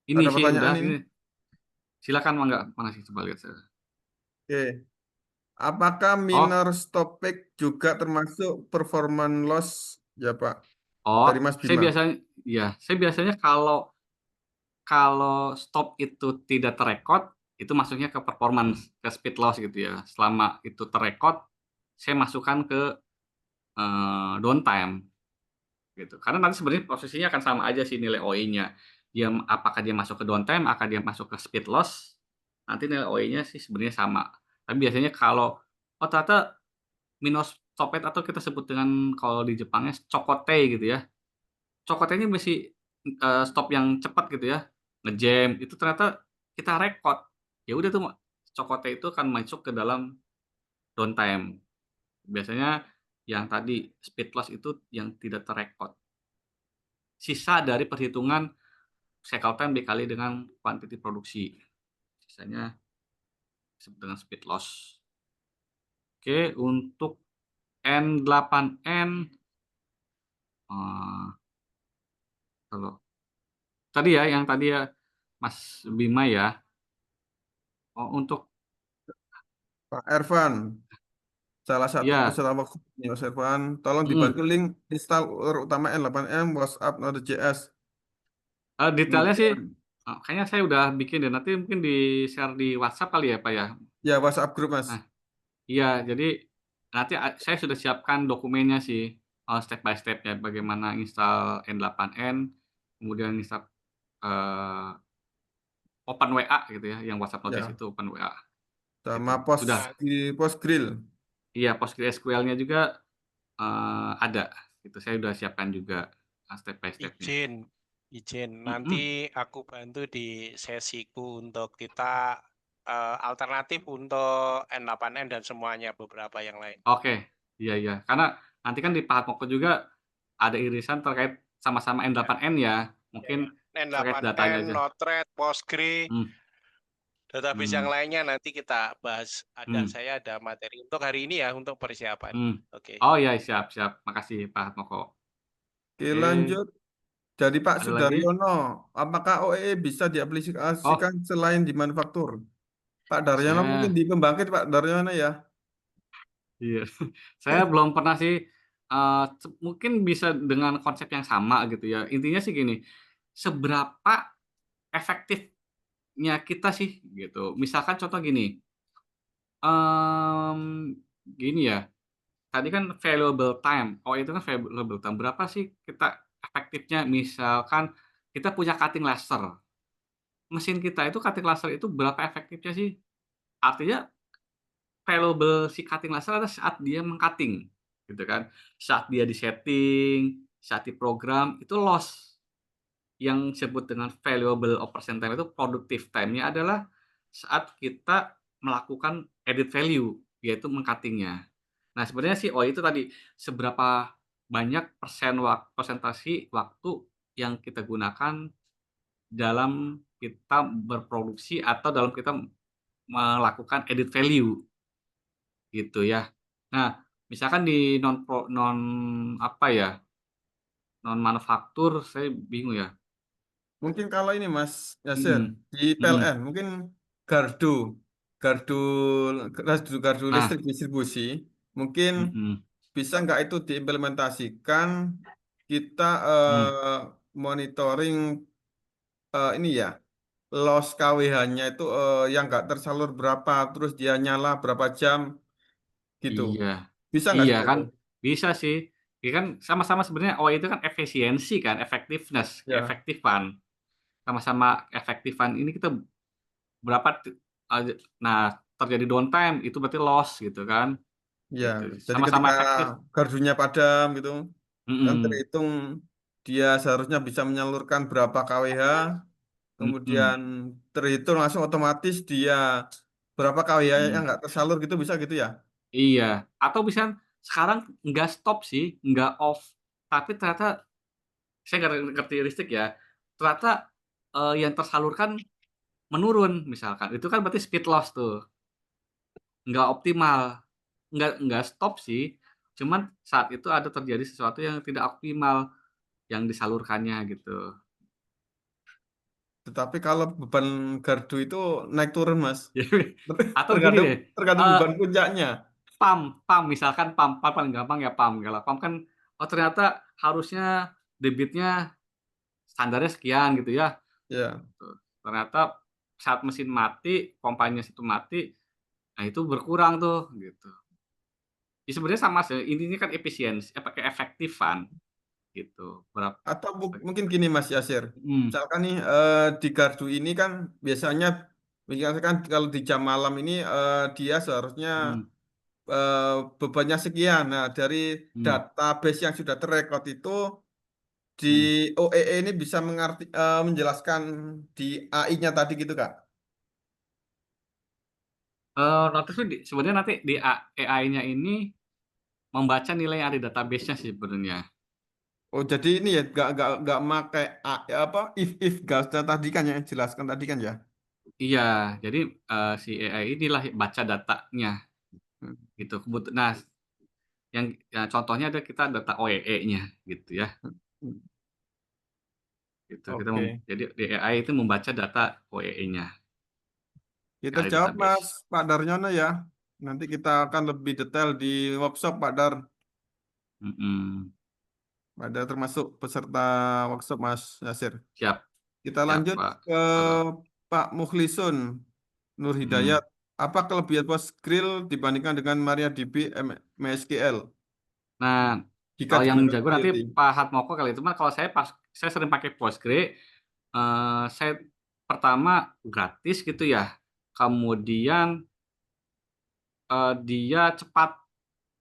[SPEAKER 3] Ini
[SPEAKER 1] Ada
[SPEAKER 3] sih udah
[SPEAKER 1] pertanyaan ini?
[SPEAKER 3] ini. Silakan Mangga, mana sih coba lihat saya.
[SPEAKER 1] Oke. Apakah
[SPEAKER 3] Oh,
[SPEAKER 1] minor stoppage juga termasuk performance loss? Ya, Pak.
[SPEAKER 3] oh,
[SPEAKER 1] Dari Mas
[SPEAKER 3] saya
[SPEAKER 1] Bima.
[SPEAKER 3] biasanya ya, saya biasanya kalau kalau stop itu tidak terrekod, itu masuknya ke performance, ke speed loss gitu ya. Selama itu terrekod, saya masukkan ke downtime gitu. Karena nanti sebenarnya posisinya akan sama aja sih nilai OI-nya. Apakah dia masuk ke downtime, apakah dia masuk ke speed loss, nanti nilai OI-nya sih sebenarnya sama. Tapi biasanya kalau ternyata minus stopet atau kita sebut dengan kalau di Jepangnya cokote gitu ya. Cokotnya masih stop yang cepat gitu ya, ngejam, itu ternyata kita rekod. Ya udah tuh cokote itu akan masuk ke dalam downtime. Biasanya yang tadi speed loss itu yang tidak terrekod. Sisa dari perhitungan cycle time dikali dengan kuantiti produksi. Sisanya disebut dengan speed loss. Oke, untuk N8N, kalau tadi ya, yang tadi ya Mas Bima ya. Untuk
[SPEAKER 1] Pak Ervan, salah satu
[SPEAKER 3] ya,
[SPEAKER 1] peserta workshop ini, Mas Ervan. Tolong
[SPEAKER 3] mm,
[SPEAKER 1] dibantu link installer utama N8M WhatsApp Node.js.
[SPEAKER 3] detailnya sih,
[SPEAKER 1] Kemudian,
[SPEAKER 3] kayaknya saya udah bikin deh, nanti mungkin di-share di WhatsApp kali ya, Pak, ya?
[SPEAKER 1] ya WhatsApp grup, Mas.
[SPEAKER 3] Nah, iya, jadi nanti saya sudah siapkan dokumennya sih, step by step-nya bagaimana install N8N, kemudian install, eee, OpenWA gitu ya, yang WhatsApp Notice
[SPEAKER 1] Ya,
[SPEAKER 3] itu OpenWA,
[SPEAKER 1] sama
[SPEAKER 3] gitu.
[SPEAKER 1] pos
[SPEAKER 3] Sudah,
[SPEAKER 1] di Postgrill.
[SPEAKER 3] iya, PostgreSQL-nya juga, ada, gitu. Saya udah siapkan juga, step by step-nya.
[SPEAKER 4] Izin,
[SPEAKER 2] izin.
[SPEAKER 3] Mhm.
[SPEAKER 2] Nanti aku bantu di sesiku untuk kita alternatif untuk N8N dan semuanya beberapa yang lain.
[SPEAKER 3] Oke, iya iya. Karena nanti kan di Pahatmoko juga ada irisan terkait sama-sama
[SPEAKER 2] Ya,
[SPEAKER 3] N8N ya.
[SPEAKER 2] ya, ya.
[SPEAKER 3] Mungkin terkait datanya
[SPEAKER 2] N8N,
[SPEAKER 3] aja.
[SPEAKER 2] Node-RED, Postgre,
[SPEAKER 3] Hmm,
[SPEAKER 2] database yang
[SPEAKER 3] hmm,
[SPEAKER 2] lainnya nanti kita bahas.
[SPEAKER 3] hmm,
[SPEAKER 2] Saya ada materi untuk hari ini ya untuk persiapan.
[SPEAKER 3] hmm.
[SPEAKER 2] Oke.
[SPEAKER 3] Oh iya, siap siap. Makasih Pak Hatmoko.
[SPEAKER 1] Oke,
[SPEAKER 3] Oke,
[SPEAKER 1] lanjut. Dari Pak
[SPEAKER 3] ada lagi?
[SPEAKER 1] Sudaryono, apakah OEE bisa
[SPEAKER 3] Oh,
[SPEAKER 1] diaplikasikan selain di manufaktur? Pak Daryono mungkin
[SPEAKER 3] saya
[SPEAKER 1] di pembangkit Pak Daryono ya.
[SPEAKER 3] iya. Saya belum pernah sih, mungkin bisa dengan konsep yang sama gitu ya. Intinya sih gini, seberapa efektifnya kita sih gitu. Misalkan contoh gini, gini ya, tadi kan valuable time, oh itu kan valuable time, berapa sih kita efektifnya misalkan kita punya cutting laser, mesin kita itu cutting laser itu berapa efektifnya sih? Artinya valuable si cutting laser adalah saat dia meng-cutting, gitu kan. Saat dia di-setting, saat diprogram, itu loss. Yang disebut dengan valuable operation time itu productive time-nya adalah saat kita melakukan added value, yaitu meng-cutting-nya. Nah, sebenarnya sih, oh itu tadi, seberapa banyak persentase waktu yang kita gunakan dalam kita berproduksi atau dalam kita melakukan added value. Gitu ya. Nah, misalkan di non apa ya, non manufaktur saya bingung ya.
[SPEAKER 1] Mungkin kalau ini Mas Yasir,
[SPEAKER 3] Mhm,
[SPEAKER 1] di
[SPEAKER 3] mhm.
[SPEAKER 1] PLN, mungkin gardu, gardu, gardu
[SPEAKER 3] Nah,
[SPEAKER 1] listrik distribusi, mungkin
[SPEAKER 3] mhm,
[SPEAKER 1] bisa nggak itu diimplementasikan kita
[SPEAKER 3] mmm,
[SPEAKER 1] monitoring ini ya, loss KWH-nya itu yang nggak tersalur berapa, terus dia nyala berapa jam gitu.
[SPEAKER 3] iya,
[SPEAKER 1] Bisa nggak
[SPEAKER 3] iya
[SPEAKER 1] seperti
[SPEAKER 3] kan,
[SPEAKER 1] itu?
[SPEAKER 3] bisa sih. Ya kan sama-sama sebenarnya OI itu kan efisiensi kan, effectiveness,
[SPEAKER 1] Ya,
[SPEAKER 3] keefektifan. Sama-sama efektifan ini kita berapa nah terjadi downtime itu berarti loss gitu kan,
[SPEAKER 1] ya.
[SPEAKER 3] gitu.
[SPEAKER 1] Jadi
[SPEAKER 3] Sama-sama
[SPEAKER 1] ketika
[SPEAKER 3] efektif,
[SPEAKER 1] gardunya padam gitu, kan
[SPEAKER 3] mhm,
[SPEAKER 1] terhitung dia seharusnya bisa menyalurkan berapa kWh, kemudian
[SPEAKER 3] mhm.
[SPEAKER 1] terhitung langsung otomatis dia berapa KWH yang
[SPEAKER 3] Mhm.
[SPEAKER 1] nggak tersalur gitu bisa gitu ya?
[SPEAKER 3] Iya, atau misalkan sekarang nggak stop sih, nggak off, tapi ternyata saya nggak ngerti listrik ya, ternyata, yang tersalurkan menurun misalkan, itu kan berarti speed loss tuh, nggak optimal, nggak stop sih, cuman saat itu ada terjadi sesuatu yang tidak optimal yang disalurkannya gitu.
[SPEAKER 1] Tetapi kalau beban gardu itu naik turun Mas,
[SPEAKER 3] Jadi atau gini
[SPEAKER 1] tergantung
[SPEAKER 3] deh,
[SPEAKER 1] tergantung
[SPEAKER 3] eee,
[SPEAKER 1] beban puncaknya.
[SPEAKER 3] PAM misalkan PAM paling gampang ya PAM, kalau PAM kan, oh ternyata harusnya debitnya standarnya sekian gitu ya.
[SPEAKER 1] Ya.
[SPEAKER 3] Tuh, ternyata saat mesin mati, pompanya situ mati, nah itu berkurang tuh, gitu. Ya sebenarnya sama sih, intinya kan efisiensi apa, keefektifan gitu,
[SPEAKER 1] Atau mungkin gini Mas Yasir,
[SPEAKER 3] mhm,
[SPEAKER 1] misalkan nih di gardu ini kan biasanya misalkan kalau di jam malam ini dia seharusnya
[SPEAKER 3] mhm,
[SPEAKER 1] eh, bebannya sekian. Nah dari
[SPEAKER 3] mhm,
[SPEAKER 1] database yang sudah terrekod itu di
[SPEAKER 3] mhm.
[SPEAKER 1] OEE ini bisa menjelaskan di AI-nya tadi gitu Kak.
[SPEAKER 3] Notice tuh sebenarnya nanti di AI-nya ini membaca nilai yang ada di database-nya sih sebenarnya.
[SPEAKER 1] Oh jadi ini ya nggak pakai apa if gas tadi kan yang jelaskan tadi kan ya.
[SPEAKER 3] Iya, jadi, si AI inilah baca datanya
[SPEAKER 1] Hmm.
[SPEAKER 3] gitu, nah yang ya contohnya ada kita data OEE-nya gitu ya.
[SPEAKER 1] Hmm.
[SPEAKER 3] Gitu,
[SPEAKER 1] Oke.
[SPEAKER 3] jadi di AI itu membaca data OEE-nya
[SPEAKER 1] Kita
[SPEAKER 3] yang ada di
[SPEAKER 1] jawab Mas
[SPEAKER 3] database.
[SPEAKER 1] Pak Darnyono ya. Nanti kita akan lebih detail di workshop Pak Dar.
[SPEAKER 3] Mhm,
[SPEAKER 1] Ada termasuk peserta workshop Mas Yasir.
[SPEAKER 3] siap
[SPEAKER 1] Kita
[SPEAKER 3] siap,
[SPEAKER 1] lanjut
[SPEAKER 3] Pak.
[SPEAKER 1] ke Pak Mukhlisun Nur Hidayat.
[SPEAKER 3] Mhm.
[SPEAKER 1] Apa kelebihan PostgreSQL dibandingkan dengan MariaDB MySQL?
[SPEAKER 3] Nah,
[SPEAKER 1] Jika
[SPEAKER 3] kalau yang
[SPEAKER 1] digunakan
[SPEAKER 3] jago nanti
[SPEAKER 1] IoT.
[SPEAKER 3] Pak Hatmoko kali, cuman kalau saya sering pakai Postgre, saya pertama gratis gitu ya, kemudian, dia cepat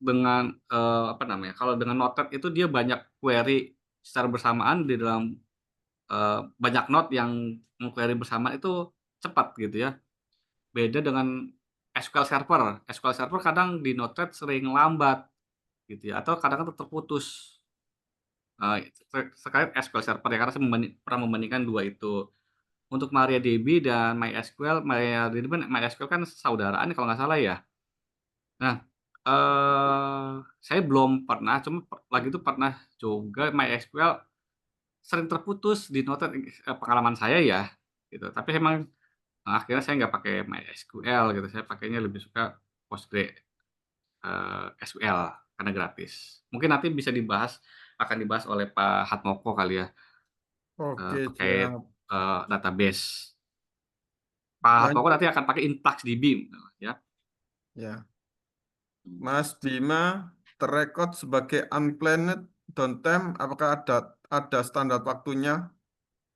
[SPEAKER 3] dengan, apa namanya, kalau dengan Notepad itu dia banyak query secara bersamaan di dalam, banyak node yang meng-query bersama itu cepat gitu ya. Beda dengan SQL Server. SQL Server kadang di Node-RED sering lambat gitu ya, atau kadang-kadang terputus. Terkait SQL Server ya, karena saya pernah membandingkan 2 itu. Untuk MariaDB dan MySQL, MariaDB dan MySQL kan saudaraan kalau nggak salah ya. Nah, saya belum pernah, cuma lagi itu pernah juga MySQL sering terputus di Node-RED, pengalaman saya ya, gitu. Tapi emang akhirnya saya nggak pakai MySQL gitu, saya pakainya lebih suka PostgreSQL karena gratis. Mungkin nanti akan dibahas oleh Pak Hatmoko kali ya,
[SPEAKER 1] Oke,
[SPEAKER 3] terkait,
[SPEAKER 1] siap.
[SPEAKER 3] database. Pak Hatmoko
[SPEAKER 1] Lanjut
[SPEAKER 3] nanti akan pakai InfluxDB ya.
[SPEAKER 1] ya. Mas Bima terrekod sebagai unplanned downtime. Apakah ada standar waktunya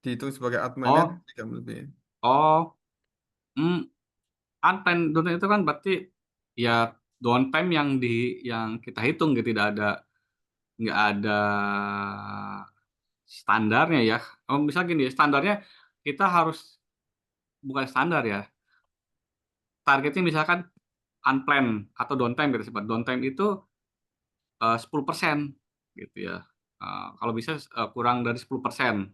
[SPEAKER 1] dihitung sebagai unplanned
[SPEAKER 3] Oh
[SPEAKER 1] 3 menit lebih?
[SPEAKER 3] oh, mmm, unplanned downtime itu kan berarti ya downtime yang kita hitung gitu, nggak ada standarnya ya. Misal gini, standarnya kita harus bukan standar ya, targetnya misalkan unplanned atau downtime kita sebut. Downtime itu, 10% gitu ya, kalau bisa kurang dari 10%.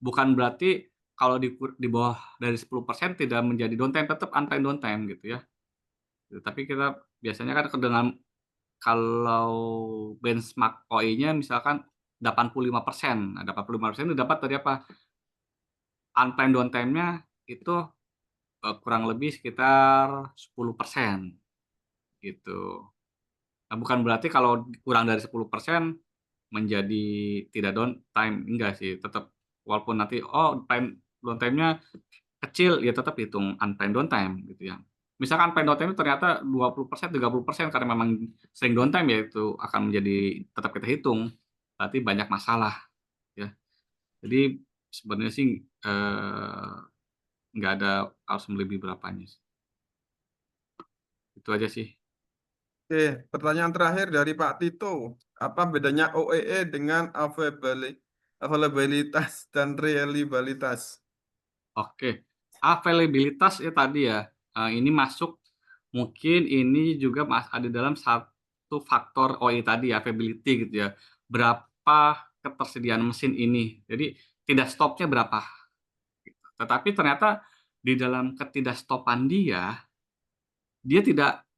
[SPEAKER 3] Bukan berarti kalau di bawah dari 10% tidak menjadi downtime, tetap unplanned downtime gitu ya. Gitu, tapi kita biasanya kan dengan kalau benchmark OI-nya misalkan 85%. Nah, 85% itu dapat dari apa, unplanned downtime-nya itu, kurang lebih sekitar 10% gitu. Nah, bukan berarti kalau kurang dari 10% menjadi tidak downtime, enggak sih, tetap walaupun nanti, oh downtime-nya kecil, ya tetap hitung unplanned downtime gitu ya. Misalkan unplanned downtime ternyata 20%, 30% karena memang sering downtime, ya itu akan menjadi tetap kita hitung, berarti banyak masalah ya. Jadi sebenarnya sih, nggak ada harus melebihi berapanya sih. Itu aja sih.
[SPEAKER 1] Oke, pertanyaan terakhir dari Pak Tito. Apa bedanya OEE dengan availabilitas dan reliabilitas?
[SPEAKER 3] Oke, availabilitas ya tadi ya, ini masuk mungkin ini juga ada dalam satu faktor OI tadi ya, availability gitu ya. Berapa ketersediaan mesin ini, jadi tidak stopnya berapa. Tetapi ternyata di dalam ketidakstopan dia tidak,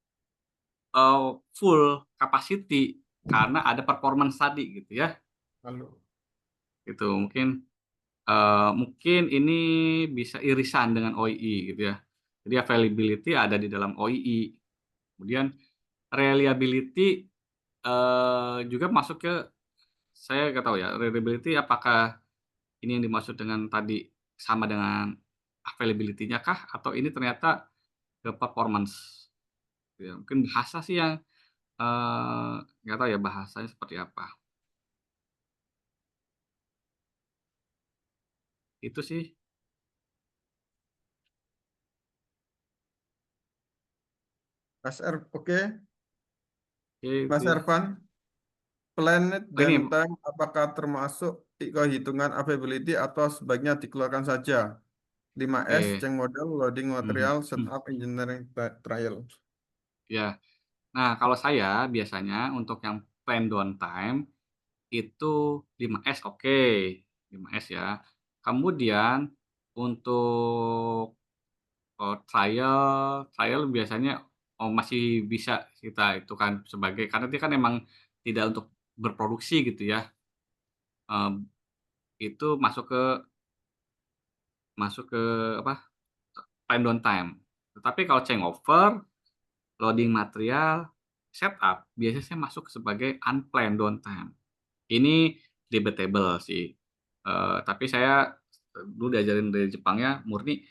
[SPEAKER 3] full capacity karena ada performance tadi gitu ya,
[SPEAKER 1] Lalu,
[SPEAKER 3] gitu. Mungkin ini bisa irisan dengan OII gitu ya. Jadi availability ada di dalam OII. Kemudian reliability, juga masuk ke, saya nggak tahu ya, reliability apakah ini yang dimaksud dengan tadi sama dengan availability-nya kah? Atau ini ternyata ke performance, gitu ya. Mungkin bahasa sih yang, nggak tahu ya bahasanya seperti apa. Itu sih,
[SPEAKER 1] Oke, Mas
[SPEAKER 3] itu.
[SPEAKER 1] Ervan, planet
[SPEAKER 3] Oh
[SPEAKER 1] dan
[SPEAKER 3] ini,
[SPEAKER 1] time apakah termasuk kehitungan availability atau sebaiknya dikeluarkan saja? 5S,
[SPEAKER 3] oke,
[SPEAKER 1] change model, loading
[SPEAKER 3] mhm,
[SPEAKER 1] material, setup, engineering trial.
[SPEAKER 3] ya. Nah, kalau saya biasanya untuk yang plan downtime itu 5S oke, 5S ya. Kemudian untuk, trial biasanya, masih bisa kita itu kan sebagai, karena dia kan memang tidak untuk berproduksi gitu ya, mmm, itu masuk ke apa, time downtime. Tetapi kalau changeover, loading material, setup, biasanya saya masuk sebagai unplanned downtime. Ini debatable sih, tapi saya dulu diajarin dari Jepangnya murni,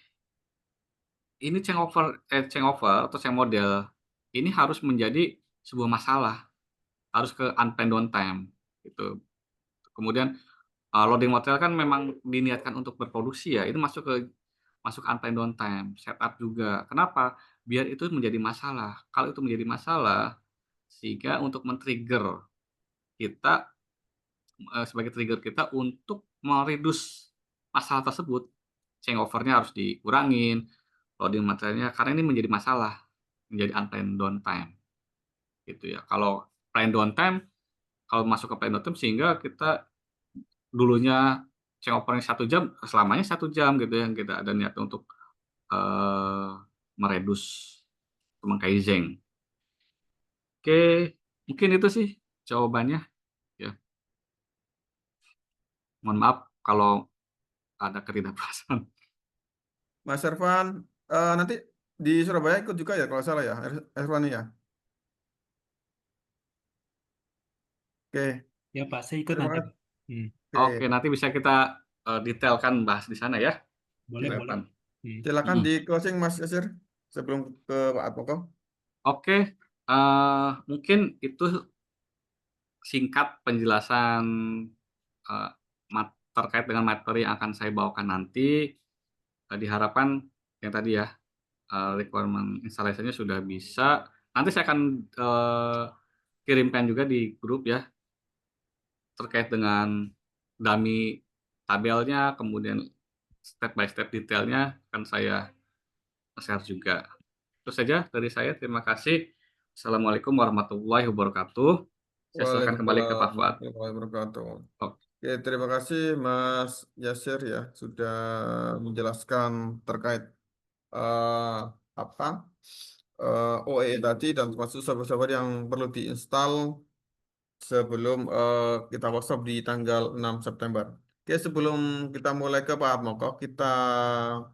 [SPEAKER 3] ini changeover atau change model, ini harus menjadi sebuah masalah, harus ke unplanned downtime, gitu. Kemudian, loading material kan memang diniatkan untuk berproduksi ya, itu masuk unplanned downtime, setup juga. Kenapa? Biar itu menjadi masalah. Kalau itu menjadi masalah, sehingga untuk men-trigger kita, sebagai trigger kita untuk me-reduce masalah tersebut. Changeover-nya harus dikurangin, loading materialnya, karena ini menjadi masalah, menjadi unplanned downtime, gitu ya. Kalau planned downtime, kalau masuk ke planned downtime sehingga kita dulunya changeover-nya 1 jam, selamanya 1 jam gitu ya, kita ada niat untuk, eee, mereduce mengkaizeng. Oke, mungkin itu sih jawabannya, ya. Mohon maaf kalau ada ketidakpuasan.
[SPEAKER 1] Mas Ervan, nanti di Surabaya ikut juga ya kalau salah ya, Ervan ya. Oke,
[SPEAKER 4] Ya Pak, saya ikut
[SPEAKER 1] terima
[SPEAKER 4] nanti
[SPEAKER 1] kasih.
[SPEAKER 4] Pak. Hmm,
[SPEAKER 3] Oke,
[SPEAKER 1] Oke,
[SPEAKER 3] nanti bisa kita, detailkan bahas di sana ya,
[SPEAKER 4] boleh,
[SPEAKER 3] Mas
[SPEAKER 4] boleh.
[SPEAKER 3] Ervan.
[SPEAKER 1] silakan
[SPEAKER 3] Mhm.
[SPEAKER 1] di closing Mas Yasir sebelum ke Pak Atmoko.
[SPEAKER 3] Oke, mungkin itu singkat penjelasan, eee, terkait dengan materi yang akan saya bawakan nanti, diharapkan yang tadi ya, requirement installation-nya sudah bisa. Nanti saya akan, kirimkan juga di grup ya, terkait dengan dummy tabelnya, kemudian step by step detailnya akan saya share juga. Itu saja dari saya, terima kasih. Assalamualaikum warahmatullahi wabarakatuh. Saya silakan kembali ke
[SPEAKER 1] Waalaikumsalam
[SPEAKER 3] Pak Fuad.
[SPEAKER 1] warahmatullahi wabarakatuh.
[SPEAKER 3] Ok,
[SPEAKER 1] Oke, terima kasih Mas Yasir ya sudah menjelaskan terkait eh, apa OEE tadi dan termasuk server-server yang perlu diinstal sebelum kita workshop di tanggal 6 September. Oke, sebelum kita mulai ke Pak Atmoko, kita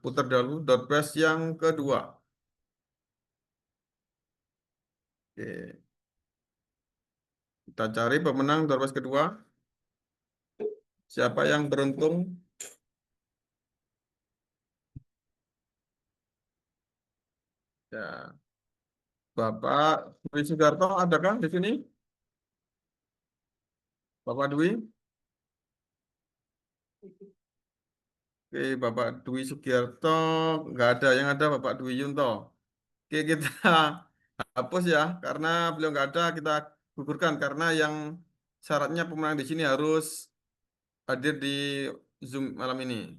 [SPEAKER 1] putar dulu Dotbest yang kedua. Oke, kita cari pemenang Dotbest kedua. Siapa yang beruntung? Ya, Bapak Dwi Sugarto adakah di sini? Bapak Dwi? Oke, Bapak Dwi Sugiarto nggak ada. Yang ada Bapak Dwi Yunto. Oke, kita hapus ya, karena beliau nggak ada, kita gugurkan karena yang syaratnya pemenang di sini harus hadir di Zoom malam ini.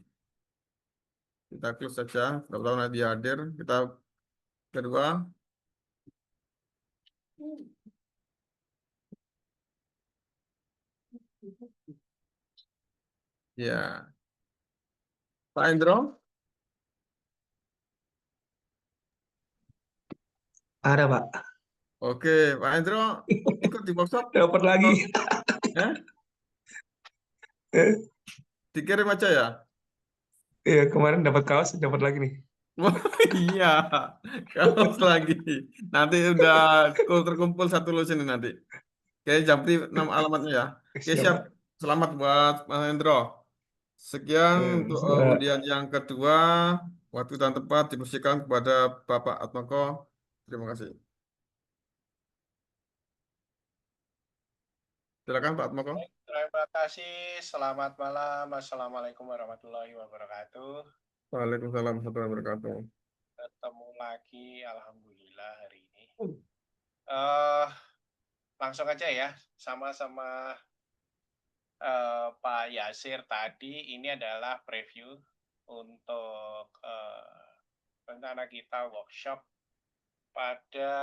[SPEAKER 1] Kita close saja, kalau tahu nanti dia hadir. Kita kedua, ya Pak Endro.
[SPEAKER 4] Ada Pak.
[SPEAKER 1] Oke, Pak Endro ikut di workshop
[SPEAKER 4] Dapat
[SPEAKER 1] atau
[SPEAKER 4] lagi.
[SPEAKER 1] ya dikirim aja ya.
[SPEAKER 4] Iya, kemarin dapat kaos, dapat lagi nih.
[SPEAKER 1] Wah, iya, kaos lagi. Nanti udah terkumpul satu lusin ini nanti. Oke, Japri nama alamatnya ya. Oke,
[SPEAKER 4] Siap,
[SPEAKER 1] siap.
[SPEAKER 4] Pak.
[SPEAKER 1] Selamat buat Mas Hendro. Sekian untuk
[SPEAKER 4] Siap.
[SPEAKER 1] undian yang kedua. Waktu dan tempat dipersilakan kepada Bapak Atmoko. Terima kasih. Silakan Pak Atmoko.
[SPEAKER 2] Baik, terima kasih. Selamat malam. Assalamualaikum warahmatullahi wabarakatuh.
[SPEAKER 1] Waalaikumsalam warahmatullahi wabarakatuh.
[SPEAKER 2] Ketemu lagi, alhamdulillah hari ini. Eh, langsung aja ya, sama-sama Pak Yasir tadi. Ini adalah preview untuk rencana kita workshop pada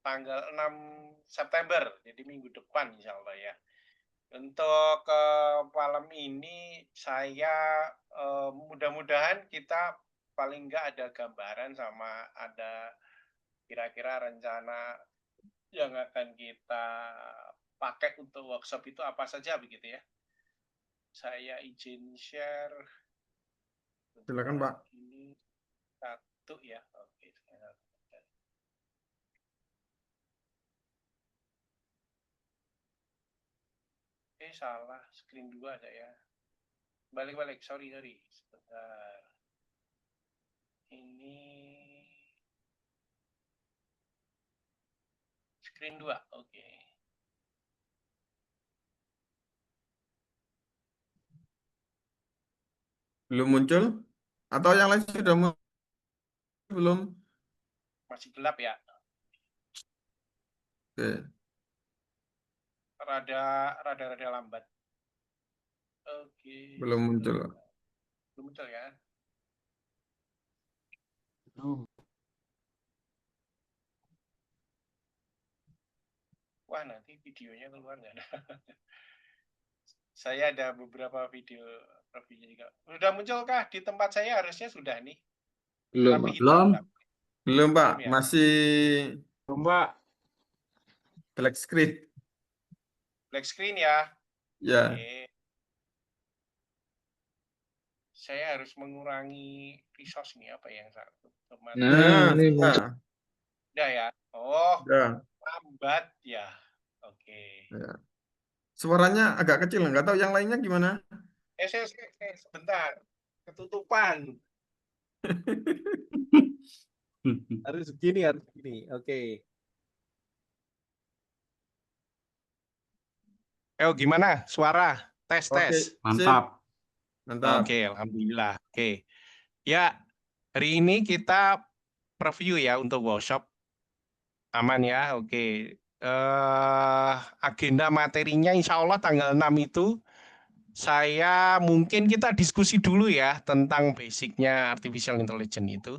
[SPEAKER 2] tanggal 6 September, jadi minggu depan insya Allah ya. Untuk malam ini saya mudah-mudahan kita paling nggak ada gambaran sama ada kira-kira rencana yang akan kita pakai untuk workshop itu apa saja begitu ya. Saya izin share.
[SPEAKER 1] Silakan Pak.
[SPEAKER 2] Ini satu ya. Oke. Salah. Screen 2 ada ya. Balik-balik. Sorry. Sebentar. Ini screen 2. Oke.
[SPEAKER 1] Belum muncul? Atau yang lain sudah muncul? Belum?
[SPEAKER 2] Masih gelap ya.
[SPEAKER 1] Oke.
[SPEAKER 2] Rada lambat. Oke.
[SPEAKER 1] Belum muncul.
[SPEAKER 2] Belum muncul ya? Wah, nanti videonya keluar nggak ada. Saya ada beberapa video reviewnya juga. Sudah munculkah di tempat saya? Harusnya sudah nih.
[SPEAKER 1] Belum,
[SPEAKER 2] Tapi
[SPEAKER 1] Pak.
[SPEAKER 2] hitam.
[SPEAKER 3] Belum.
[SPEAKER 2] Tapi
[SPEAKER 1] Belum, Pak.
[SPEAKER 2] belum ya?
[SPEAKER 1] Masih
[SPEAKER 4] Mbak,
[SPEAKER 1] black screen.
[SPEAKER 2] Black screen ya.
[SPEAKER 1] Ya.
[SPEAKER 2] Oke. Saya harus mengurangi resource nih apa yang satu. Teman.
[SPEAKER 1] Nah,
[SPEAKER 4] ini
[SPEAKER 1] sudah.
[SPEAKER 2] Udah ya. Oh,
[SPEAKER 1] Sudah.
[SPEAKER 2] lambat ya. Oke.
[SPEAKER 1] Ya. Suaranya agak kecil, nggak tahu yang lainnya gimana.
[SPEAKER 2] Sebentar. Ketutupan. Harus begini. Oke. Gimana? Suara? Tes.
[SPEAKER 1] Oke, sip.
[SPEAKER 3] Mantap.
[SPEAKER 1] Mantap.
[SPEAKER 2] Oke, alhamdulillah. Oke. Ya, hari ini kita preview ya untuk workshop. Aman ya, oke. Agenda materinya insya Allah tanggal 6 itu mungkin kita diskusi dulu ya tentang basicnya artificial intelligence itu.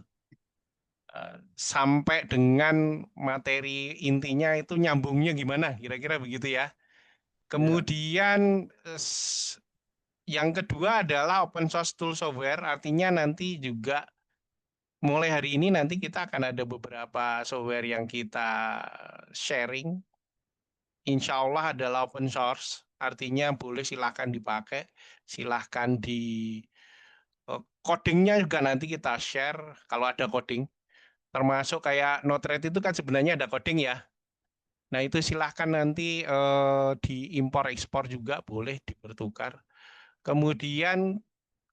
[SPEAKER 2] Sampai dengan materi intinya itu nyambungnya gimana, kira-kira begitu ya. Kemudian yang kedua adalah open source tool software, artinya nanti juga mulai hari ini nanti kita akan ada beberapa software yang kita sharing. Insya Allah adalah open source, artinya boleh silahkan dipakai, silahkan di codingnya juga nanti kita share kalau ada coding. Termasuk kayak Node-RED itu kan sebenarnya ada coding ya. Nah itu silahkan nanti diimpor ekspor juga boleh dipertukar. Kemudian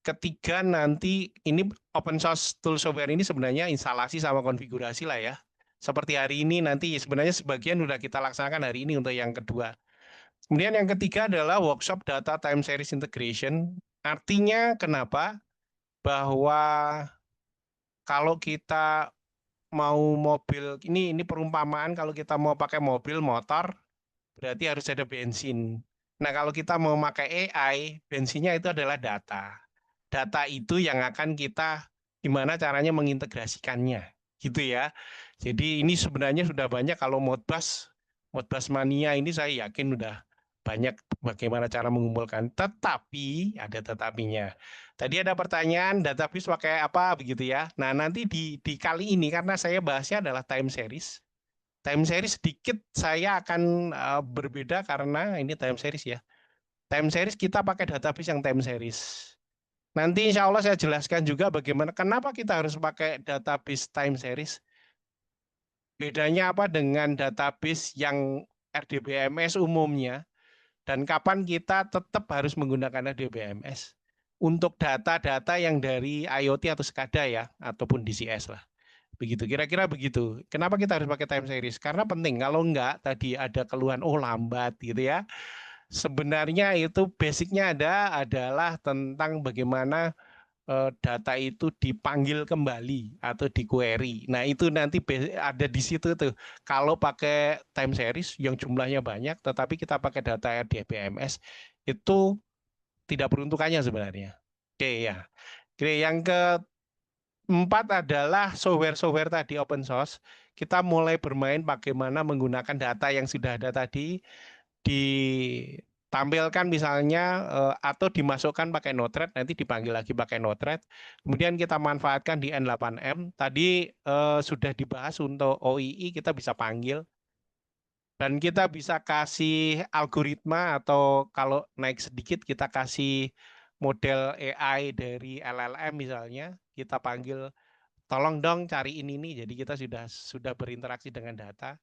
[SPEAKER 2] ketiga nanti ini open source tool software ini sebenarnya instalasi sama konfigurasi lah ya. Seperti hari ini nanti sebenarnya sebagian sudah kita laksanakan hari ini untuk yang kedua. Kemudian yang ketiga adalah workshop data time series integration. Artinya kenapa? Bahwa kalau kita mau mobil, ini perumpamaan kalau kita mau pakai mobil motor, berarti harus ada bensin. Nah kalau kita mau pakai AI, bensinnya itu adalah data. Data itu yang akan kita gimana caranya mengintegrasikannya, gitu ya. Jadi ini sebenarnya sudah banyak kalau Modbus mania ini saya yakin sudah banyak bagaimana cara mengumpulkan. Tetapi ada tetapinya. Tadi ada pertanyaan database pakai apa begitu ya. Nah nanti di kali ini karena saya bahasnya adalah time series. Time series sedikit saya akan berbeda karena ini time series ya. Time series kita pakai database yang time series. Nanti insya Allah saya jelaskan juga bagaimana, kenapa kita harus pakai database time series. Bedanya apa dengan database yang RDBMS umumnya, dan kapan kita tetap harus menggunakan RDBMS. Untuk data-data yang dari IoT atau SCADA ya, ataupun DCS lah. Begitu, kira-kira begitu. Kenapa kita harus pakai time series? Karena penting, kalau enggak, tadi ada keluhan, oh lambat gitu ya. Sebenarnya itu basicnya adalah tentang bagaimana data itu dipanggil kembali atau di query. Nah itu nanti ada di situ tuh. Kalau pakai time series yang jumlahnya banyak, tetapi kita pakai data RDBMS itu tidak peruntukannya sebenarnya. Oke ya. Oke, yang keempat adalah software-software tadi open source. Kita mulai bermain bagaimana menggunakan data yang sudah ada tadi ditampilkan misalnya atau dimasukkan pakai Node-RED, nanti dipanggil lagi pakai Node-RED. Kemudian kita manfaatkan di N8M. Tadi sudah dibahas untuk OII kita bisa panggil. Dan kita bisa kasih algoritma atau kalau naik sedikit kita kasih model AI dari LLM misalnya. Kita panggil tolong dong cariin ini. Jadi kita sudah berinteraksi dengan data.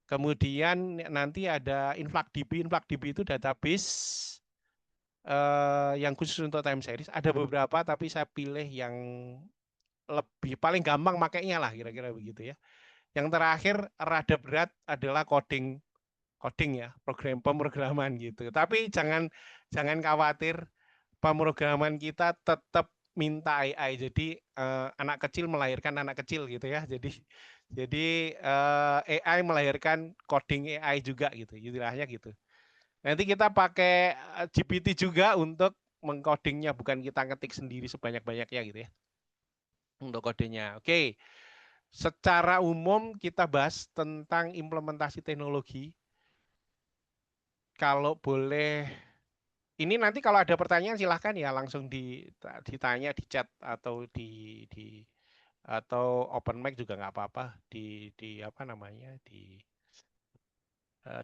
[SPEAKER 2] Kemudian nanti ada InfluxDB. InfluxDB itu database yang khusus untuk time series. Ada beberapa, tapi saya pilih yang lebih paling gampang makainya lah, kira-kira begitu ya. Yang terakhir rada berat adalah coding ya, pemrograman gitu. Tapi jangan khawatir, pemrograman kita tetap minta AI. Jadi anak kecil melahirkan anak kecil gitu ya. Jadi AI melahirkan coding AI juga gitu, istilahnya gitu. Nanti kita pakai GPT juga untuk mengcodingnya, bukan kita ngetik sendiri sebanyak-banyaknya gitu ya untuk kodenya. Oke, secara umum kita bahas tentang implementasi teknologi. Kalau boleh, ini nanti kalau ada pertanyaan silahkan ya langsung ditanya di chat atau atau open mic juga nggak apa-apa, di apa namanya,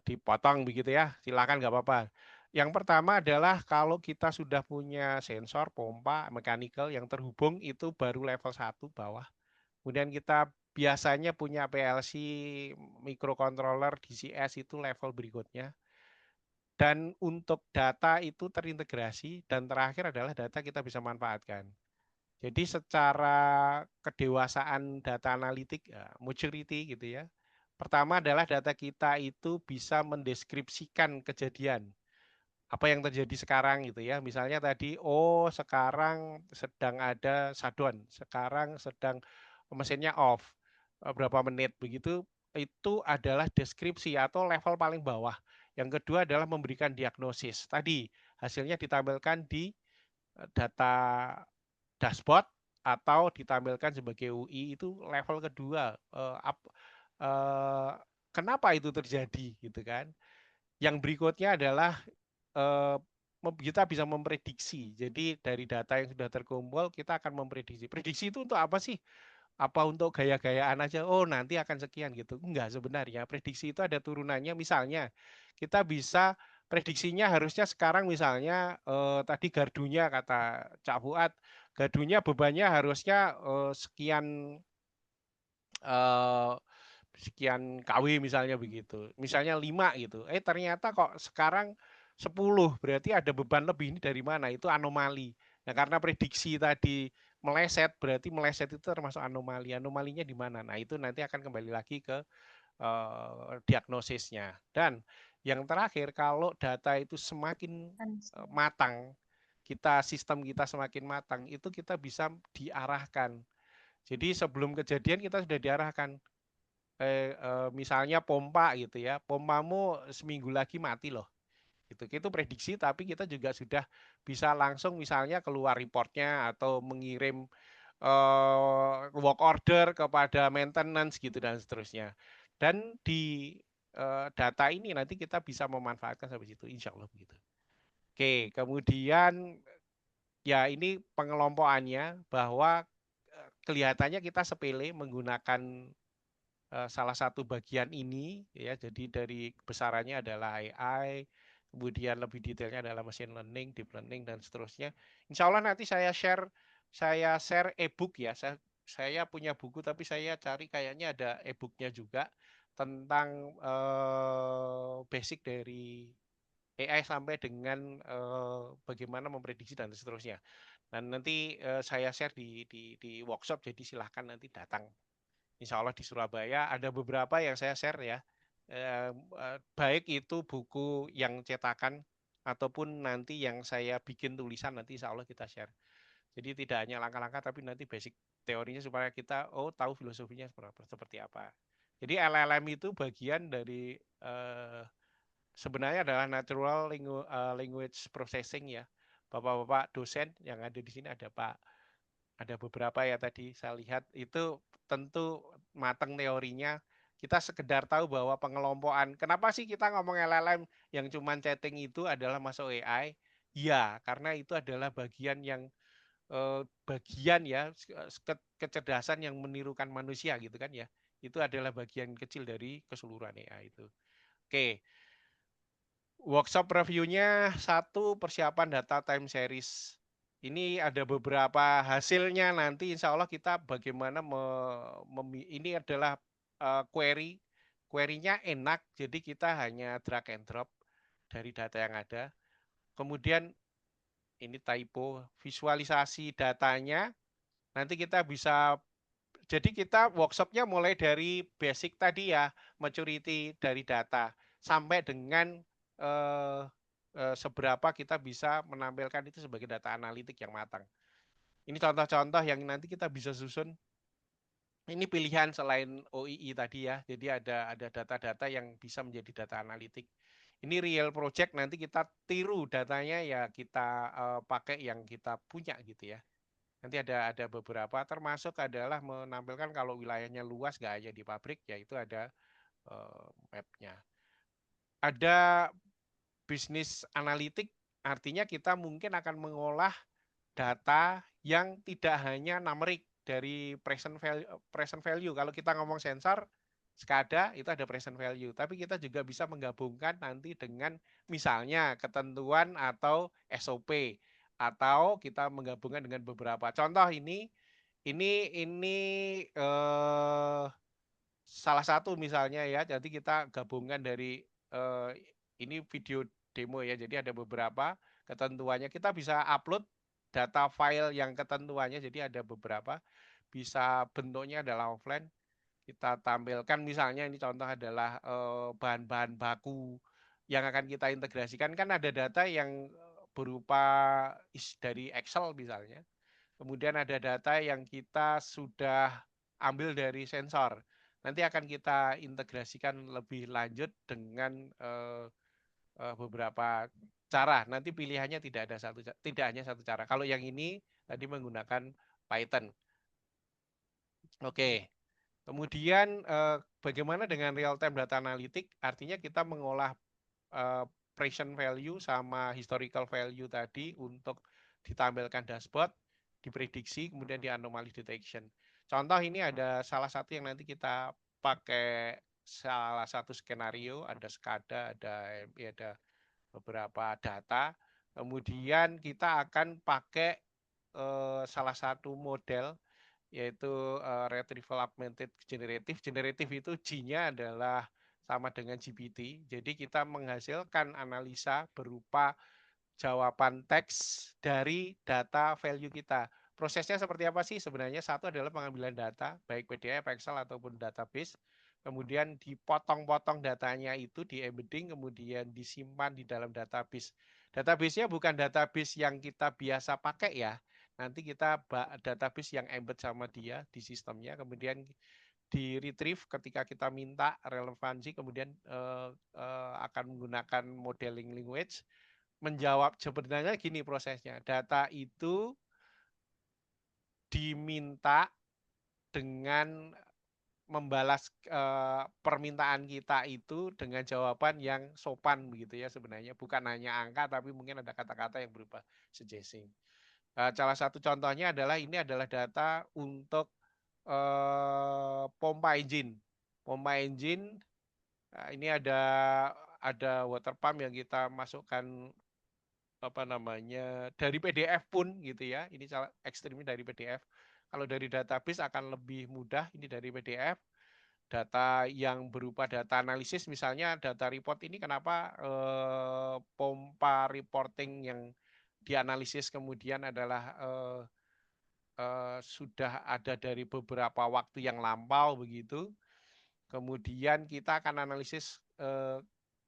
[SPEAKER 2] dipotong begitu ya, silakan nggak apa-apa. Yang pertama adalah kalau kita sudah punya sensor, pompa, mechanical yang terhubung itu baru level 1 bawah. Kemudian kita biasanya punya PLC, microcontroller, DCS itu level berikutnya. Dan untuk data itu terintegrasi dan terakhir adalah data kita bisa manfaatkan. Jadi secara kedewasaan data analitik, ya, maturity gitu ya. Pertama adalah data kita itu bisa mendeskripsikan kejadian. Apa yang terjadi sekarang gitu ya. Misalnya tadi, oh sekarang sedang ada shutdown, sekarang sedang mesinnya off, berapa menit begitu, itu adalah deskripsi atau level paling bawah. Yang kedua adalah memberikan diagnosis. Tadi hasilnya ditampilkan di data dashboard atau ditampilkan sebagai UI, itu level kedua. Kenapa itu terjadi gitu kan? Yang berikutnya adalah kita bisa memprediksi. Jadi dari data yang sudah terkumpul kita akan memprediksi. Prediksi itu untuk apa sih? Apa untuk gaya-gayaan aja? Oh, nanti akan sekian gitu. Enggak sebenarnya. Prediksi itu ada turunannya. Misalnya kita bisa prediksinya harusnya sekarang misalnya tadi gardunya kata Cak Fuad, gardunya bebannya harusnya sekian KW misalnya begitu. Misalnya 5 gitu. Ternyata kok sekarang 10, berarti ada beban lebih, ini dari mana? Itu anomali. Nah, karena prediksi tadi meleset, berarti meleset itu termasuk anomali. Anomalinya di mana? Nah, itu nanti akan kembali lagi ke diagnosisnya. Dan yang terakhir, kalau data itu semakin matang, sistem kita semakin matang, itu kita bisa diarahkan. Jadi sebelum kejadian kita sudah diarahkan. Misalnya pompa gitu ya, pompamu seminggu lagi mati loh. Itu prediksi, tapi kita juga sudah bisa langsung misalnya keluar reportnya atau mengirim work order kepada maintenance gitu dan seterusnya. Dan di data ini nanti kita bisa memanfaatkan sampai situ, insya Allah begitu. Oke, kemudian ya ini pengelompokannya bahwa kelihatannya kita sepele menggunakan salah satu bagian ini ya, jadi dari besarannya adalah AI, kemudian lebih detailnya adalah machine learning, deep learning dan seterusnya. Insya Allah nanti saya share e-book ya. Saya punya buku tapi saya cari kayaknya ada e-booknya juga tentang basic dari AI sampai dengan bagaimana memprediksi dan seterusnya. Dan nanti saya share di workshop, jadi silahkan nanti datang. Insya Allah di Surabaya ada beberapa yang saya share ya, baik itu buku yang cetakan ataupun nanti yang saya bikin tulisan, nanti insya Allah kita share. Jadi tidak hanya langkah-langkah tapi nanti basic teorinya supaya kita tahu filosofinya seperti apa. Jadi LLM itu bagian dari sebenarnya adalah natural language processing ya. Bapak-bapak dosen yang ada di sini ada beberapa ya tadi saya lihat itu tentu matang teorinya. Kita sekedar tahu bahwa pengelompokan, kenapa sih kita ngomong LLM yang cuman chatting itu adalah masuk AI? Ya, karena itu adalah bagian yang bagian ya kecerdasan yang menirukan manusia gitu kan ya. Itu adalah bagian kecil dari keseluruhan AI itu. Oke. Workshop reviewnya 1, persiapan data time series. Ini ada beberapa hasilnya, nanti insya Allah kita bagaimana ini adalah query. Query-nya enak, jadi kita hanya drag and drop dari data yang ada. Kemudian ini typo, visualisasi datanya. Nanti kita bisa, jadi kita workshopnya mulai dari basic tadi ya, maturity dari data, sampai dengan seberapa kita bisa menampilkan itu sebagai data analitik yang matang. Ini contoh-contoh yang nanti kita bisa susun. Ini pilihan selain OII tadi ya, jadi ada data-data yang bisa menjadi data analitik. Ini real project, nanti kita tiru datanya ya kita pakai yang kita punya gitu ya. Nanti ada beberapa, termasuk adalah menampilkan kalau wilayahnya luas nggak hanya di pabrik, yaitu ada mapnya. Ada bisnis analitik, artinya kita mungkin akan mengolah data yang tidak hanya numerik dari present value. Kalau kita ngomong sensor, SCADA itu ada present value, tapi kita juga bisa menggabungkan nanti dengan misalnya ketentuan atau SOP, atau kita menggabungkan dengan beberapa contoh. Ini salah satu misalnya ya, jadi kita gabungan dari ini video demo ya, jadi ada beberapa ketentuannya, kita bisa upload data file yang ketentuannya, jadi ada beberapa, bisa bentuknya adalah offline, kita tampilkan misalnya ini contoh adalah bahan-bahan baku yang akan kita integrasikan, kan ada data yang berupa dari Excel misalnya, kemudian ada data yang kita sudah ambil dari sensor. Nanti akan kita integrasikan lebih lanjut dengan beberapa cara. Nanti pilihannya tidak hanya satu cara. Kalau yang ini tadi menggunakan Python. Oke. Kemudian bagaimana dengan real time data analytic? Artinya kita mengolah present value sama historical value tadi untuk ditampilkan dashboard, diprediksi, kemudian di anomaly detection. Contoh ini ada salah satu yang nanti kita pakai salah satu skenario, ada SCADA, ada beberapa data. Kemudian kita akan pakai salah satu model yaitu retrieval augmented generative. Generative itu G-nya adalah sama dengan GPT. Jadi kita menghasilkan analisa berupa jawaban teks dari data value kita. Prosesnya seperti apa sih? Sebenarnya satu adalah pengambilan data, baik PDF, Excel, ataupun database. Kemudian dipotong-potong datanya itu, di embedding, kemudian disimpan di dalam database. Database-nya bukan database yang kita biasa pakai ya. Nanti kita database yang embed sama dia di sistemnya, kemudian di retrieve ketika kita minta relevansi, kemudian akan menggunakan modeling language menjawab. Sebenarnya gini prosesnya, data itu diminta dengan membalas permintaan kita itu dengan jawaban yang sopan begitu ya, sebenarnya bukan hanya angka tapi mungkin ada kata-kata yang berupa suggesting. Salah satu contohnya adalah ini adalah data untuk pompa engine. Pompa engine ini ada water pump yang kita masukkan apa namanya dari PDF pun gitu ya. Ini salah ekstrimnya dari PDF. Kalau dari database akan lebih mudah, ini dari PDF. Data yang berupa data analisis, misalnya data report ini kenapa pompa reporting yang dianalisis kemudian adalah sudah ada dari beberapa waktu yang lampau begitu. Kemudian kita akan analisis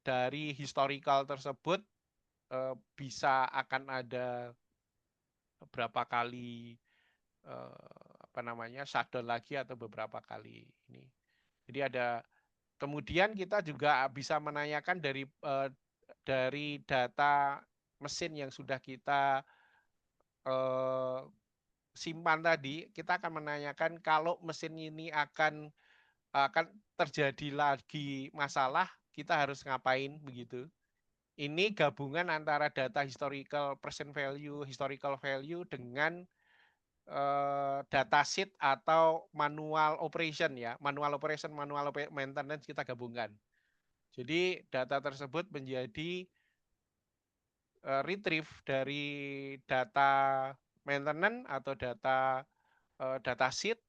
[SPEAKER 2] dari historical tersebut, bisa akan ada berapa kali apa namanya shutdown lagi atau beberapa kali ini. Jadi ada, kemudian kita juga bisa menanyakan dari data mesin yang sudah kita simpan tadi, kita akan menanyakan kalau mesin ini akan terjadi lagi masalah, kita harus ngapain begitu. Ini gabungan antara data historical present value, historical value dengan data sheet atau manual operation ya, manual operation, manual maintenance kita gabungkan. Jadi data tersebut menjadi retrieve dari data maintenance atau data sheet.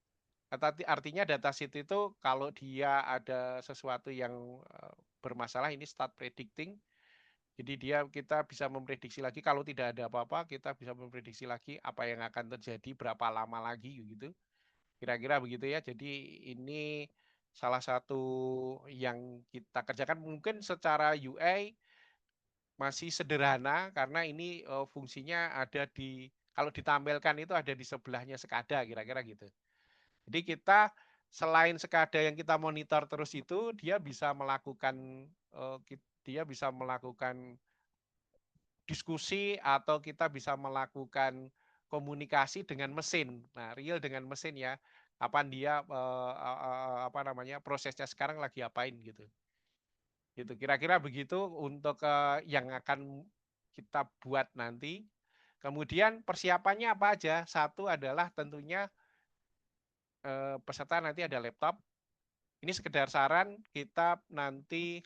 [SPEAKER 2] Artinya data sheet itu kalau dia ada sesuatu yang bermasalah, ini start predicting. Jadi kita bisa memprediksi lagi, kalau tidak ada apa-apa kita bisa memprediksi lagi apa yang akan terjadi berapa lama lagi gitu. Kira-kira begitu ya. Jadi ini salah satu yang kita kerjakan, mungkin secara UI masih sederhana karena ini fungsinya ada kalau ditampilkan itu ada di sebelahnya SCADA, kira-kira gitu. Jadi kita selain SCADA yang kita monitor terus itu, dia bisa melakukan dia bisa melakukan diskusi atau kita bisa melakukan komunikasi dengan mesin. Nah, real dengan mesin ya. Kapan dia apa namanya prosesnya sekarang lagi apain gitu. Gitu. Kira-kira begitu untuk yang akan kita buat nanti. Kemudian persiapannya apa aja? Satu adalah tentunya peserta nanti ada laptop. Ini sekedar saran, kita nanti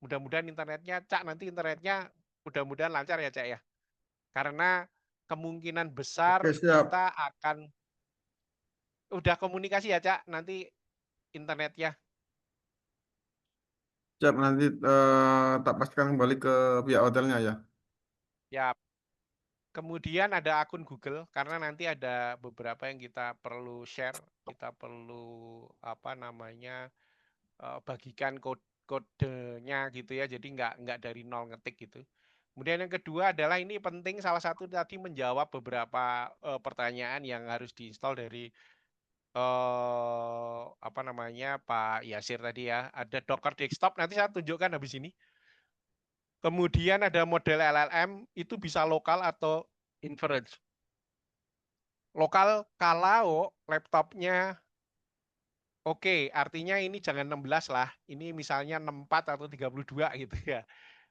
[SPEAKER 2] mudah-mudahan internetnya, Cak, nanti internetnya mudah-mudahan lancar ya, Cak ya. Karena kemungkinan besar
[SPEAKER 1] Oke, siap.
[SPEAKER 2] kita akan udah komunikasi ya, Cak, nanti internetnya.
[SPEAKER 1] Siap, nanti tak pastikan kembali ke pihak hotelnya ya.
[SPEAKER 2] Ya. Kemudian ada akun Google karena nanti ada beberapa yang kita perlu share, kita perlu apa namanya bagikan kodenya gitu ya, jadi nggak dari nol ngetik gitu. Kemudian yang kedua adalah ini penting, salah satu tadi menjawab beberapa pertanyaan yang harus diinstal dari apa namanya Pak Yasir tadi ya. Ada Docker Desktop, nanti saya tunjukkan habis ini. Kemudian ada model LLM, itu bisa lokal atau inference. Lokal kalau laptopnya oke, artinya ini jangan 16 lah. Ini misalnya 64 atau 32 gitu ya.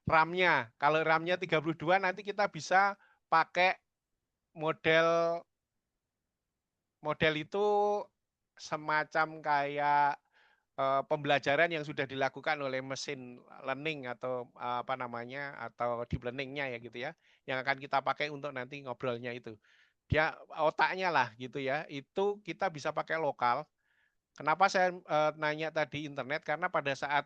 [SPEAKER 2] RAM-nya, kalau RAM-nya 32 nanti kita bisa pakai model itu semacam kayak pembelajaran yang sudah dilakukan oleh mesin learning atau apa namanya atau deep learning-nya ya gitu ya, yang akan kita pakai untuk nanti ngobrolnya itu. Dia otaknya lah gitu ya, itu kita bisa pakai lokal. Kenapa saya nanya tadi internet? Karena pada saat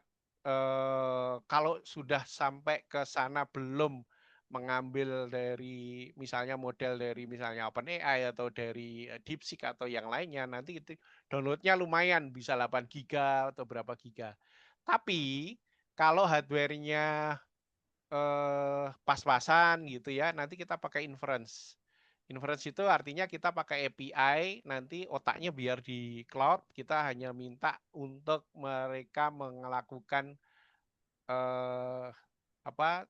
[SPEAKER 2] kalau sudah sampai ke sana belum mengambil dari misalnya model dari misalnya OpenAI atau dari DeepSeek atau yang lainnya, nanti itu downloadnya lumayan bisa 8 giga atau berapa giga. Tapi kalau hardware-nya pas-pasan gitu ya, nanti kita pakai inference. Inference itu artinya kita pakai API, nanti otaknya biar di cloud, kita hanya minta untuk mereka melakukan apa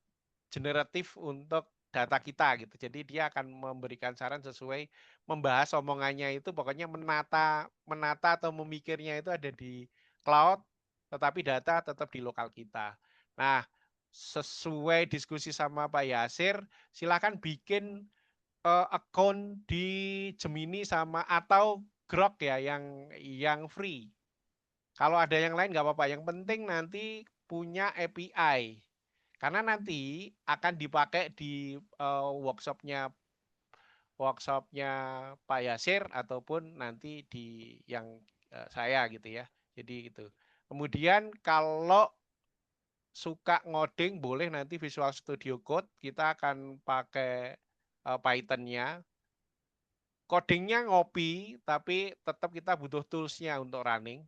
[SPEAKER 2] generatif untuk data kita gitu. Jadi dia akan memberikan saran sesuai membahas omongannya itu, pokoknya menata atau memikirnya itu ada di cloud, tetapi data tetap di lokal kita. Nah, sesuai diskusi sama Pak Yasir, silakan bikin account di Gemini sama atau Grok ya yang free. Kalau ada yang lain nggak apa-apa. Yang penting nanti punya API. Karena nanti akan dipakai di workshopnya Pak Yasir ataupun nanti di yang saya gitu ya. Jadi itu. Kemudian kalau suka ngoding boleh nanti Visual Studio Code, kita akan pakai Python-nya. Codingnya ngopi, tapi tetap kita butuh tools-nya untuk running.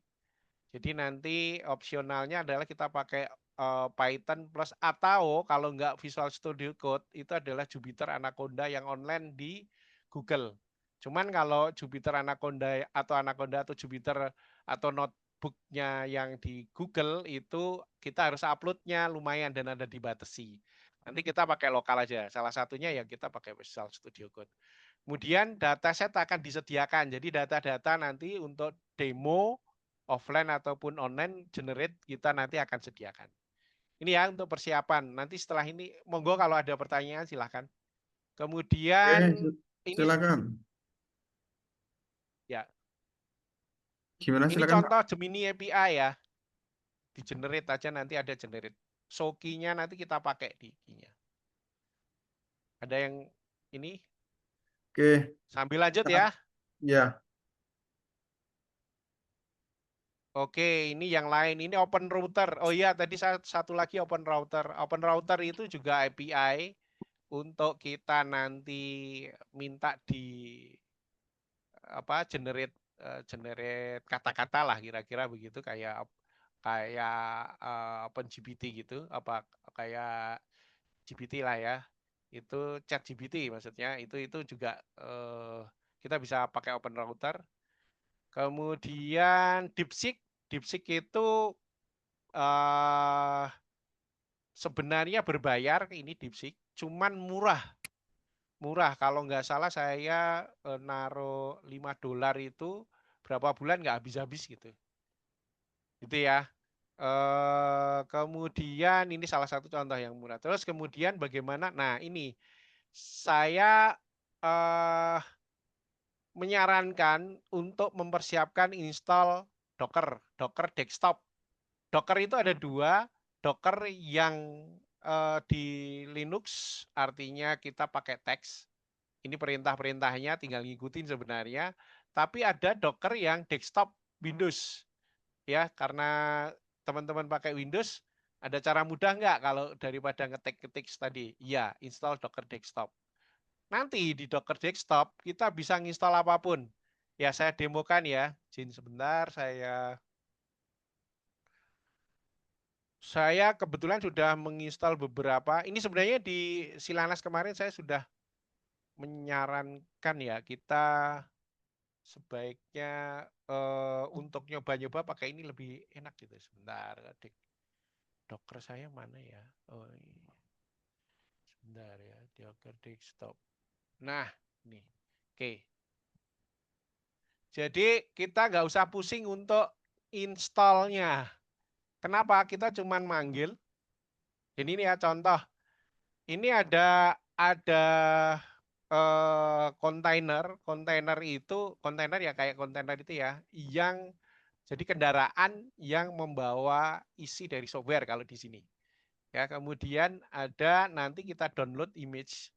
[SPEAKER 2] Jadi nanti opsionalnya adalah kita pakai Python plus atau kalau nggak Visual Studio Code itu adalah Jupyter Anaconda yang online di Google. Cuman kalau Jupyter Anaconda atau Jupyter atau notebooknya yang di Google itu kita harus uploadnya lumayan dan ada dibatasi. Nanti kita pakai lokal aja. Salah satunya yang kita pakai Visual Studio Code. Kemudian dataset akan disediakan. Jadi data-data nanti untuk demo offline ataupun online generate kita nanti akan sediakan. Ini ya untuk persiapan. Nanti setelah ini monggo kalau ada pertanyaan silahkan. Kemudian ini
[SPEAKER 1] Silakan.
[SPEAKER 2] ya
[SPEAKER 1] Gimana
[SPEAKER 2] ini
[SPEAKER 1] silakan, Pak?
[SPEAKER 2] contoh Gemini API ya. Di generate aja nanti ada generate. Soki-nya nanti kita pakai di key-nya. Ada yang ini
[SPEAKER 1] Oke,
[SPEAKER 2] sambil lanjut ya.
[SPEAKER 1] ya.
[SPEAKER 2] Oke, ini yang lain. Ini open router. Oh iya, tadi satu lagi open router. Open router itu juga API untuk kita nanti minta di apa generate kata-kata lah kira-kira begitu kayak OpenGPT gitu, apa kayak GPT lah ya. Itu chat GPT maksudnya. Itu juga kita bisa pakai open router. Kemudian DeepSeek itu sebenarnya berbayar ini DeepSeek, cuman murah. Murah, kalau nggak salah saya naruh $5 itu berapa bulan nggak habis-habis gitu. Gitu ya. Kemudian ini salah satu contoh yang murah. Terus kemudian bagaimana? Nah, ini saya menyarankan untuk mempersiapkan install Docker desktop. Docker itu ada dua, Docker yang di Linux artinya kita pakai teks. Ini perintah-perintahnya tinggal ngikutin sebenarnya. Tapi ada Docker yang desktop Windows. Ya, karena teman-teman pakai Windows, ada cara mudah nggak kalau daripada ngetik-ketik tadi? Iya, install Docker desktop. Nanti di Docker desktop kita bisa nginstal apapun. Ya, saya demokan ya. Jin sebentar, saya kebetulan sudah menginstal beberapa. Ini sebenarnya di Silanas kemarin saya sudah menyarankan ya kita sebaiknya untuk nyoba-nyoba pakai ini lebih enak gitu. Sebentar, Docker saya mana ya? Oh, iya. Sebentar ya, Docker desktop. Nah, nih. Oke. Jadi kita nggak usah pusing untuk installnya. Kenapa? Kita cuman manggil. Jadi ini ya contoh. Ini ada kontainer itu kontainer ya kayak kontainer itu ya yang jadi kendaraan yang membawa isi dari software kalau di sini. Ya, kemudian ada nanti kita download image,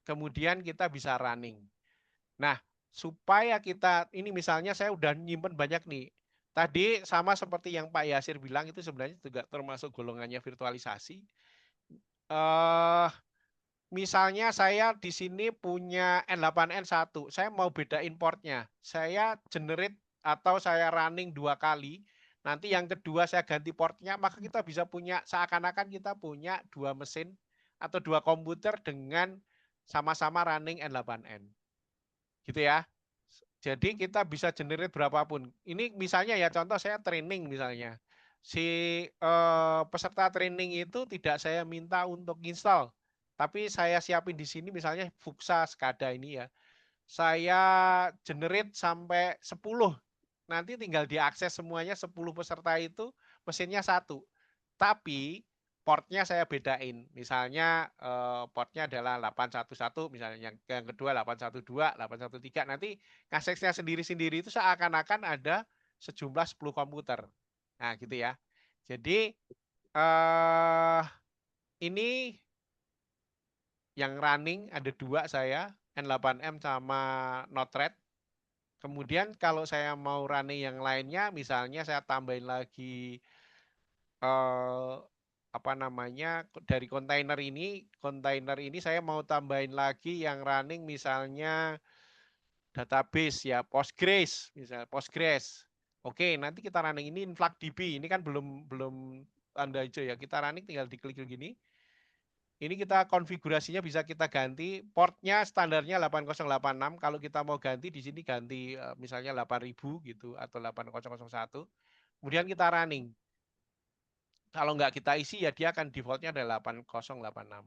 [SPEAKER 2] kemudian kita bisa running. Nah, supaya kita ini misalnya saya udah nyimpen banyak nih. Tadi sama seperti yang Pak Yasir bilang itu sebenarnya juga termasuk golongannya virtualisasi. Misalnya saya di sini punya N8N1, saya mau beda importnya. Saya generate atau saya running 2 kali. Nanti yang kedua saya ganti portnya, maka kita bisa punya seakan-akan kita punya 2 mesin atau 2 komputer dengan sama-sama running N8N. Gitu ya. Jadi kita bisa generate berapapun. Ini misalnya ya contoh saya training misalnya. Si peserta training itu tidak saya minta untuk install. Tapi saya siapin di sini misalnya Fuxa SCADA ini ya. Saya generate sampai 10. Nanti tinggal diakses semuanya 10 peserta itu mesinnya satu. Tapi portnya saya bedain. Misalnya portnya adalah 811, misalnya yang kedua 812, 813. Nanti aksesnya sendiri-sendiri itu seakan-akan ada sejumlah 10 komputer. Nah, gitu ya. Jadi ini yang running ada 2 saya, N8M sama Node-RED. Kemudian kalau saya mau running yang lainnya, misalnya saya tambahin lagi apa namanya dari kontainer ini saya mau tambahin lagi yang running misalnya database ya Postgres misalnya Postgres. Oke, nanti kita running ini InfluxDB. Ini kan belum tanda hijau ya. Kita running tinggal diklik begini. Ini kita konfigurasinya bisa kita ganti. Portnya standarnya 8086. Kalau kita mau ganti di sini ganti misalnya 8000 gitu atau 8001. Kemudian kita running. Kalau nggak kita isi ya dia akan defaultnya adalah 8086.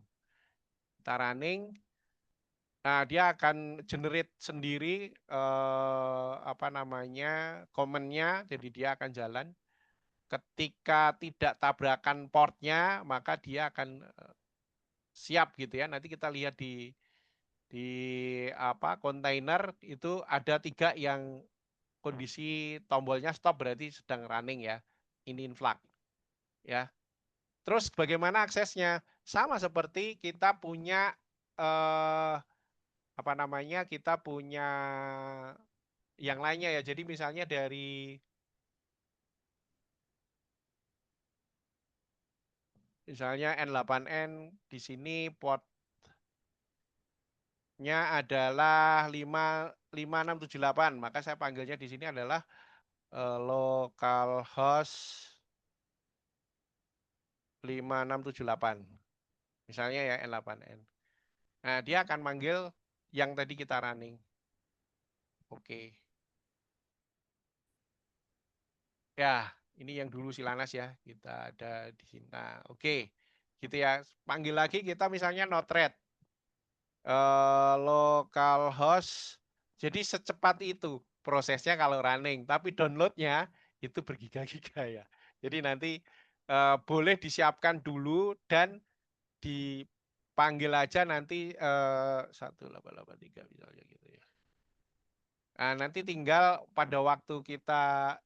[SPEAKER 2] Kita running. Nah, dia akan generate sendiri apa namanya komennya. Jadi dia akan jalan. Ketika tidak tabrakan portnya, maka dia akan siap gitu ya. Nanti kita lihat di apa kontainer itu ada 3 yang kondisi tombolnya stop berarti sedang running ya. Ini influx ya. Terus bagaimana aksesnya? Sama seperti kita punya apa namanya? Kita punya yang lainnya ya. Jadi misalnya dari misalnya N8N di sini portnya adalah 5678, maka saya panggilnya di sini adalah localhost 5678. Misalnya ya N8N. Nah, dia akan manggil yang tadi kita running. Oke. Ya, ini yang dulu Silanas ya. Kita ada di sini. Nah, oke. gitu ya. Panggil lagi kita misalnya Node-RED, localhost. Jadi secepat itu prosesnya kalau running, tapi downloadnya itu bergiga-giga ya. Jadi nanti boleh disiapkan dulu dan dipanggil aja nanti 1883 misalnya gitu ya. Nah, nanti tinggal pada waktu kita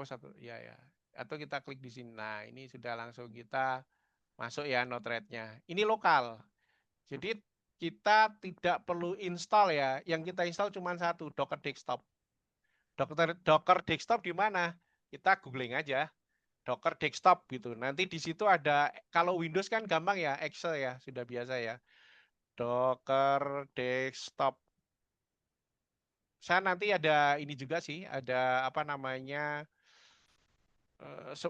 [SPEAKER 2] satu ya ya. Atau kita klik di sini. Nah, ini sudah langsung kita masuk ya Node-RED-nya. Ini lokal. Jadi kita tidak perlu install ya. Yang kita install cuma satu, Docker Desktop. Docker Desktop di mana? Kita googling aja. Docker Desktop gitu. Nanti di situ ada, kalau Windows kan gampang ya, Excel ya, sudah biasa ya. Docker Desktop. Saya nanti ada ini juga sih, ada apa namanya,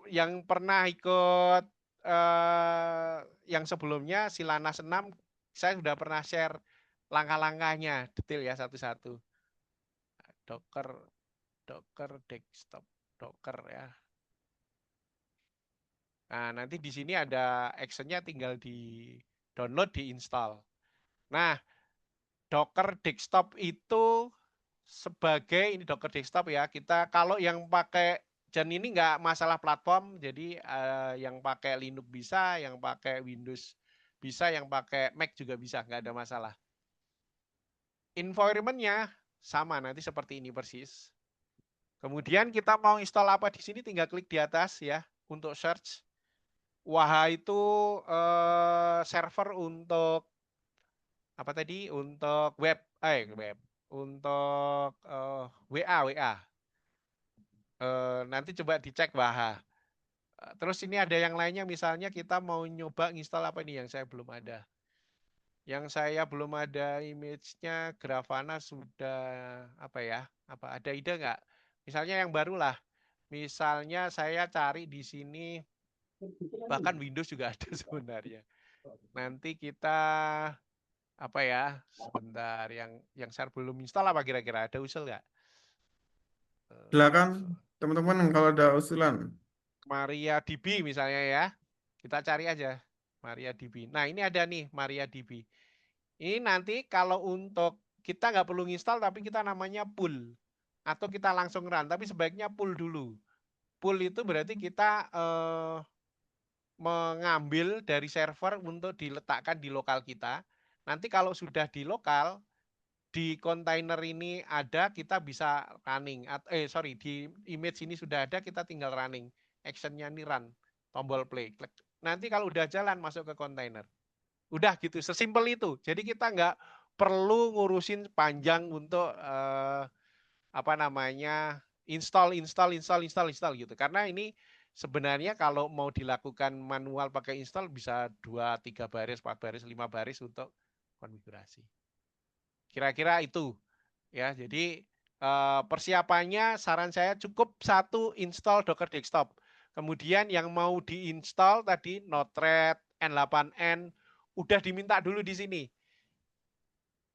[SPEAKER 2] yang pernah ikut yang sebelumnya Silanas 6, saya sudah pernah share langkah-langkahnya detail ya satu-satu. Docker Desktop, Docker ya. Nah, nanti di sini ada actionnya, tinggal di download, diinstal. Nah, Docker Desktop itu sebagai ini Docker Desktop ya. Kita kalau yang pakai dan ini nggak masalah platform, jadi yang pakai Linux bisa, yang pakai Windows bisa, yang pakai Mac juga bisa, nggak ada masalah. Environment-nya sama nanti seperti ini persis. Kemudian kita mau install apa di sini, tinggal klik di atas ya untuk search. Wah, itu server untuk apa tadi? Untuk web, untuk WA. Nanti coba dicek Waha. Terus ini ada yang lainnya, misalnya kita mau nyoba install apa ini yang saya belum ada. Yang saya belum ada image-nya, Grafana sudah apa ya? Apa ada ide nggak? Misalnya yang baru lah. Misalnya saya cari di sini, bahkan Windows juga ada sebenarnya. Nanti kita apa ya? Sebentar, yang saya belum install apa kira-kira, ada usul nggak?
[SPEAKER 1] Silakan teman-teman kalau ada usulan.
[SPEAKER 2] MariaDB misalnya ya. Kita cari aja MariaDB. Nah, ini ada nih MariaDB. Ini nanti kalau untuk kita nggak perlu install, tapi kita namanya pull. Atau kita langsung run, tapi sebaiknya pull dulu. Pull itu berarti kita mengambil dari server untuk diletakkan di lokal kita. Nanti kalau sudah di lokal, di kontainer ini ada, kita bisa running. Di image ini sudah ada, kita tinggal running. Actionnya ini run, tombol play. Klik. Nanti kalau udah jalan, masuk ke kontainer. Udah gitu, sesimpel itu. Jadi kita nggak perlu ngurusin panjang untuk apa namanya install gitu. Karena ini sebenarnya kalau mau dilakukan manual pakai install bisa 2, 3 baris, 4 baris, 5 baris untuk konfigurasi. Kira-kira itu ya. Jadi persiapannya saran saya cukup satu install Docker Desktop. Kemudian yang mau diinstal tadi Node-RED, N8N udah diminta dulu di sini.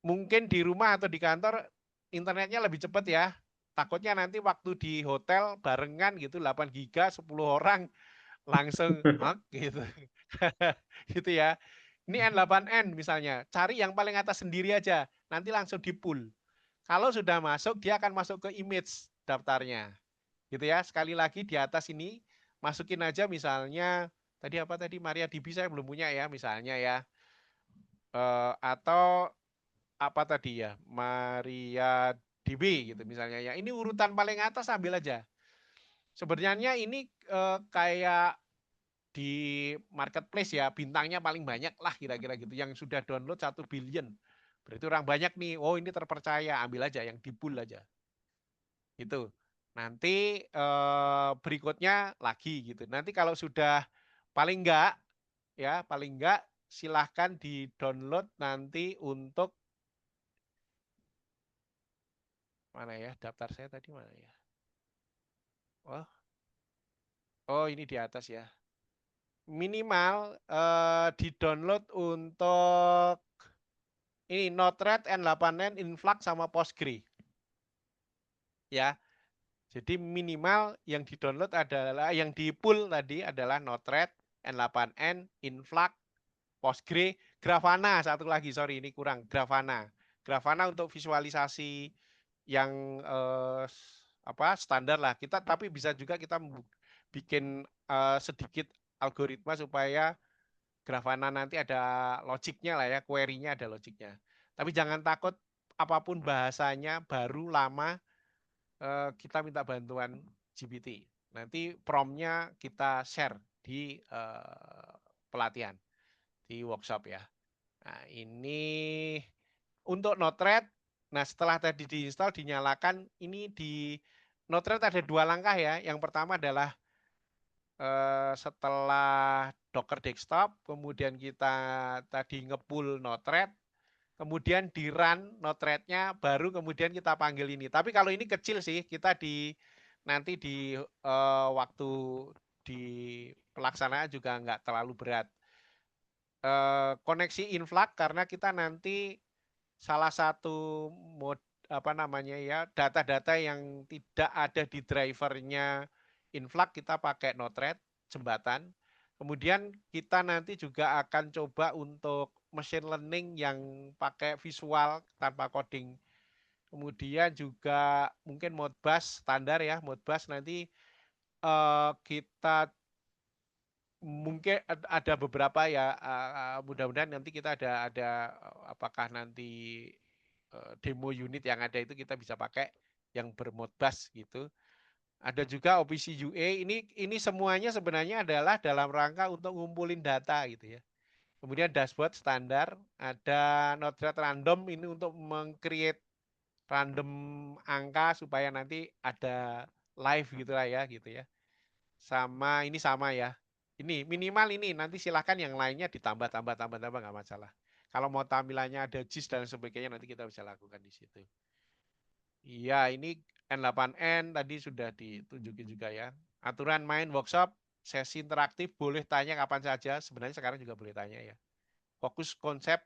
[SPEAKER 2] Mungkin di rumah atau di kantor internetnya lebih cepat ya. Takutnya nanti waktu di hotel barengan gitu 8 giga 10 orang langsung gitu. Gitu ya. Ini N8N misalnya, cari yang paling atas sendiri aja, nanti langsung di pull. Kalau sudah masuk, dia akan masuk ke image daftarnya. Gitu ya. Sekali lagi di atas ini masukin aja misalnya tadi apa tadi, MariaDB saya belum punya ya misalnya ya. Atau apa tadi ya, MariaDB gitu misalnya ya. Ini urutan paling atas ambil aja. Sebenarnya ini kayak di marketplace ya, bintangnya paling banyak lah kira-kira gitu. Yang sudah download 1 billion. Berarti orang banyak nih, oh ini terpercaya, ambil aja yang di pool aja. Gitu. Nanti berikutnya lagi gitu. Nanti kalau sudah paling enggak silahkan di-download nanti untuk mana ya, daftar saya tadi mana ya? Oh ini di atas ya. Minimal di-download untuk ini Node-RED, N8N, Influx sama Postgre. Ya. Jadi minimal yang di-download adalah, yang di-pull tadi adalah Node-RED, N8N, Influx, Postgre, Grafana, satu lagi, sorry ini kurang, Grafana. Grafana untuk visualisasi yang standar lah. Kita tapi bisa juga kita bikin sedikit algoritma supaya Grafana nanti ada logiknya lah ya, query-nya ada logiknya. Tapi jangan takut, apapun bahasanya baru lama kita minta bantuan GPT. Nanti prompt-nya kita share di pelatihan, di workshop ya. Nah, ini untuk Node-RED. Nah, setelah tadi diinstal, dinyalakan, ini di Node-RED ada 2 langkah ya. Yang pertama adalah setelah Docker desktop, kemudian kita tadi nge-pull Node-RED, kemudian di run Node-RED-nya, baru kemudian kita panggil ini. Tapi kalau ini kecil sih, kita nanti di waktu di pelaksanaan juga nggak terlalu berat. Koneksi Influx karena kita nanti salah satu data-data yang tidak ada di drivernya Influx kita pakai Node-RED jembatan. Kemudian kita nanti juga akan coba untuk machine learning yang pakai visual tanpa coding. Kemudian juga mungkin Modbus standar ya, Modbus nanti kita mungkin ada beberapa ya, mudah-mudahan nanti kita ada apakah nanti demo unit yang ada itu kita bisa pakai yang bermodbus gitu. Ada juga OPC UA, ini semuanya sebenarnya adalah dalam rangka untuk ngumpulin data gitu ya. Kemudian dashboard standar, ada Node-RED random ini untuk meng-create random angka supaya nanti ada live gitu lah ya gitu ya. Ini sama ya. Ini minimal ini, nanti silahkan yang lainnya ditambah nggak masalah. Kalau mau tampilannya ada JIS dan sebagainya nanti kita bisa lakukan di situ. Iya, ini N8N tadi sudah ditunjukin juga ya. Aturan main workshop, sesi interaktif, boleh tanya kapan saja. Sebenarnya sekarang juga boleh tanya ya. Fokus konsep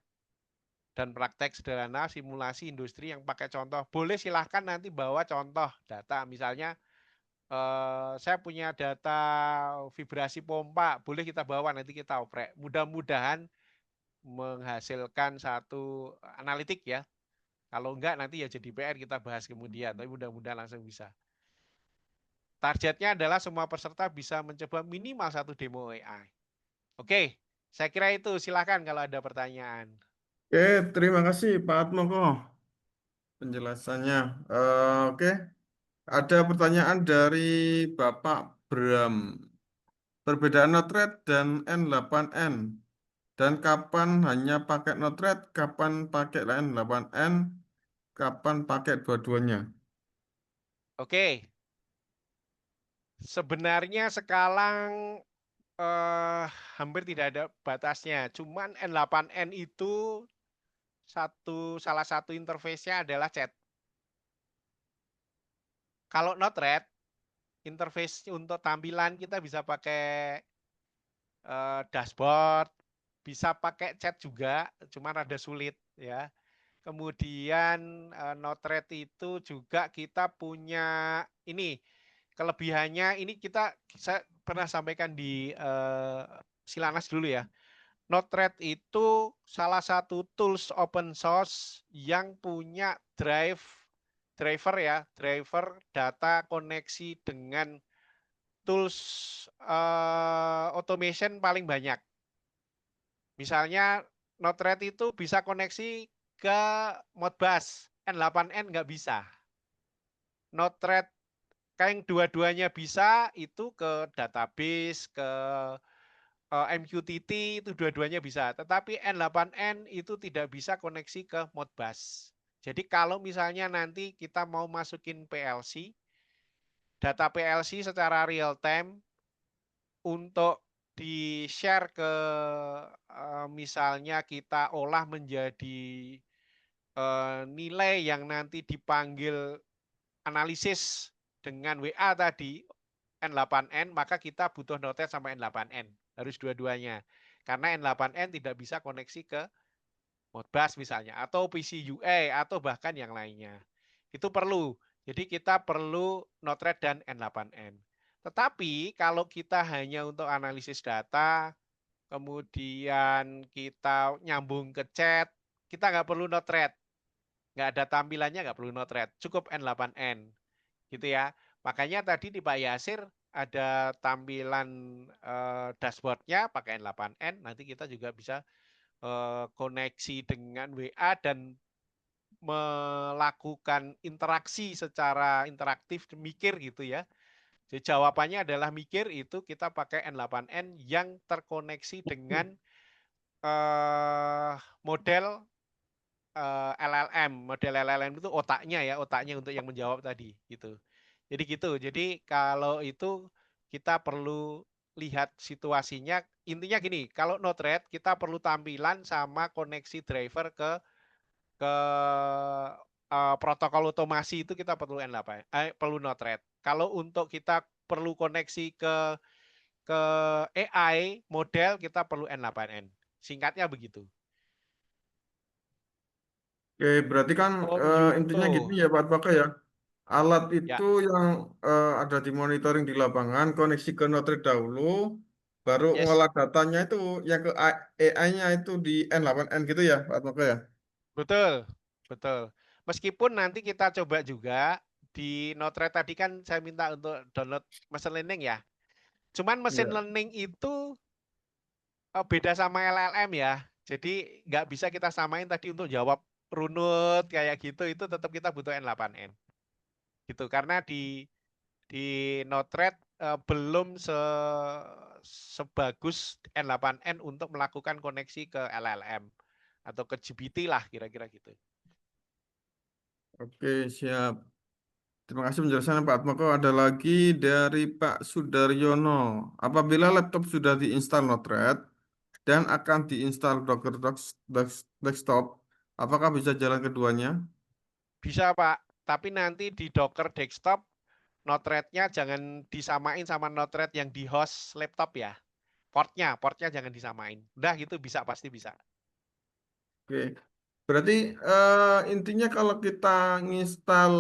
[SPEAKER 2] dan praktek sederhana, simulasi industri yang pakai contoh. Boleh silahkan nanti bawa contoh data. Misalnya saya punya data vibrasi pompa, boleh kita bawa nanti kita oprek. Mudah-mudahan menghasilkan satu analitik ya. Kalau enggak nanti ya jadi PR kita bahas kemudian, tapi mudah-mudahan langsung bisa. Targetnya adalah semua peserta bisa mencoba minimal 1 demo AI. Oke, saya kira itu. Silakan kalau ada pertanyaan.
[SPEAKER 1] Oke, terima kasih Pak Atmoko penjelasannya. Oke, ada pertanyaan dari Bapak Bram. Perbedaan Node-RED dan N8N. Dan kapan hanya pakai Node-RED, kapan pakai N8N, kapan pakai dua-duanya.
[SPEAKER 2] Oke, sebenarnya sekarang hampir tidak ada batasnya. Cuman N8N itu salah satu interface-nya adalah chat. Kalau Node-RED, interface untuk tampilan kita bisa pakai dashboard, bisa pakai chat juga, cuma rada sulit ya. Kemudian Node-RED itu juga kita punya ini kelebihannya, ini saya pernah sampaikan di Silanas dulu ya. Node-RED itu salah satu tools open source yang punya driver data koneksi dengan tools automation paling banyak. Misalnya Node-RED itu bisa koneksi ke Modbus, N8N nggak bisa. Node-RED yang dua-duanya bisa itu ke database, ke MQTT, itu dua-duanya bisa. Tetapi N8N itu tidak bisa koneksi ke Modbus. Jadi kalau misalnya nanti kita mau masukin PLC, data PLC secara real time untuk di-share ke misalnya kita olah menjadi nilai yang nanti dipanggil analisis dengan WA tadi N8N, maka kita butuh Node-RED sama N8N. Harus dua-duanya. Karena N8N tidak bisa koneksi ke Modbus misalnya, atau PCUA, atau bahkan yang lainnya. Itu perlu. Jadi kita perlu Node-RED dan N8N. Tetapi kalau kita hanya untuk analisis data, kemudian kita nyambung ke chat, kita nggak perlu Node-RED. Nggak ada tampilannya, nggak perlu Node-RED. Cukup N8N. Gitu ya. Makanya tadi di Pak Yasir ada tampilan dashboardnya pakai N8N. Nanti kita juga bisa koneksi dengan WA dan melakukan interaksi secara interaktif, mikir gitu ya. Jadi jawabannya adalah mikir itu kita pakai N8N yang terkoneksi dengan model LLM. Model LLM itu otaknya ya, otaknya untuk yang menjawab tadi gitu. Jadi gitu. Jadi kalau itu kita perlu lihat situasinya. Intinya gini, kalau Node-RED kita perlu tampilan sama koneksi driver ke protokol otomasi itu kita perlu N8, perlu Node-RED. Kalau untuk kita perlu koneksi ke AI model kita perlu N8N. Singkatnya begitu.
[SPEAKER 1] Oke, berarti kan
[SPEAKER 2] Oh
[SPEAKER 1] intinya gitu
[SPEAKER 2] gitu.
[SPEAKER 1] ya Pak Pakai ya. Alat
[SPEAKER 2] Ya,
[SPEAKER 1] itu yang ada di monitoring di lapangan, koneksi ke Node-RED dahulu, baru
[SPEAKER 2] yes,
[SPEAKER 1] ngolah datanya itu yang ke AI-nya itu di N8N gitu ya Pak Pakai ya.
[SPEAKER 2] betul, betul. Meskipun nanti kita coba juga di Node-RED tadi kan saya minta untuk download machine learning ya. Cuman machine
[SPEAKER 1] Iya.
[SPEAKER 2] learning itu beda sama LLM ya. Jadi nggak bisa kita samain tadi untuk jawab runut kayak gitu, itu tetap kita butuh N8N. Gitu. Karena di Node-RED belum sebagus N8N untuk melakukan koneksi ke LLM atau ke GPT lah kira-kira gitu.
[SPEAKER 1] Oke, siap. Terima kasih penjelasannya Pak Atmoko. Ada lagi dari Pak Sudaryono. Apabila laptop sudah diinstal Node-RED dan akan diinstal Docker Desktop, apakah bisa jalan keduanya?
[SPEAKER 2] Bisa Pak, tapi nanti di Docker Desktop Node-RED-nya jangan disamain sama Node-RED yang di host laptop ya. Portnya jangan disamain. Udah gitu bisa, pasti bisa.
[SPEAKER 1] Oke, berarti intinya kalau kita nginstal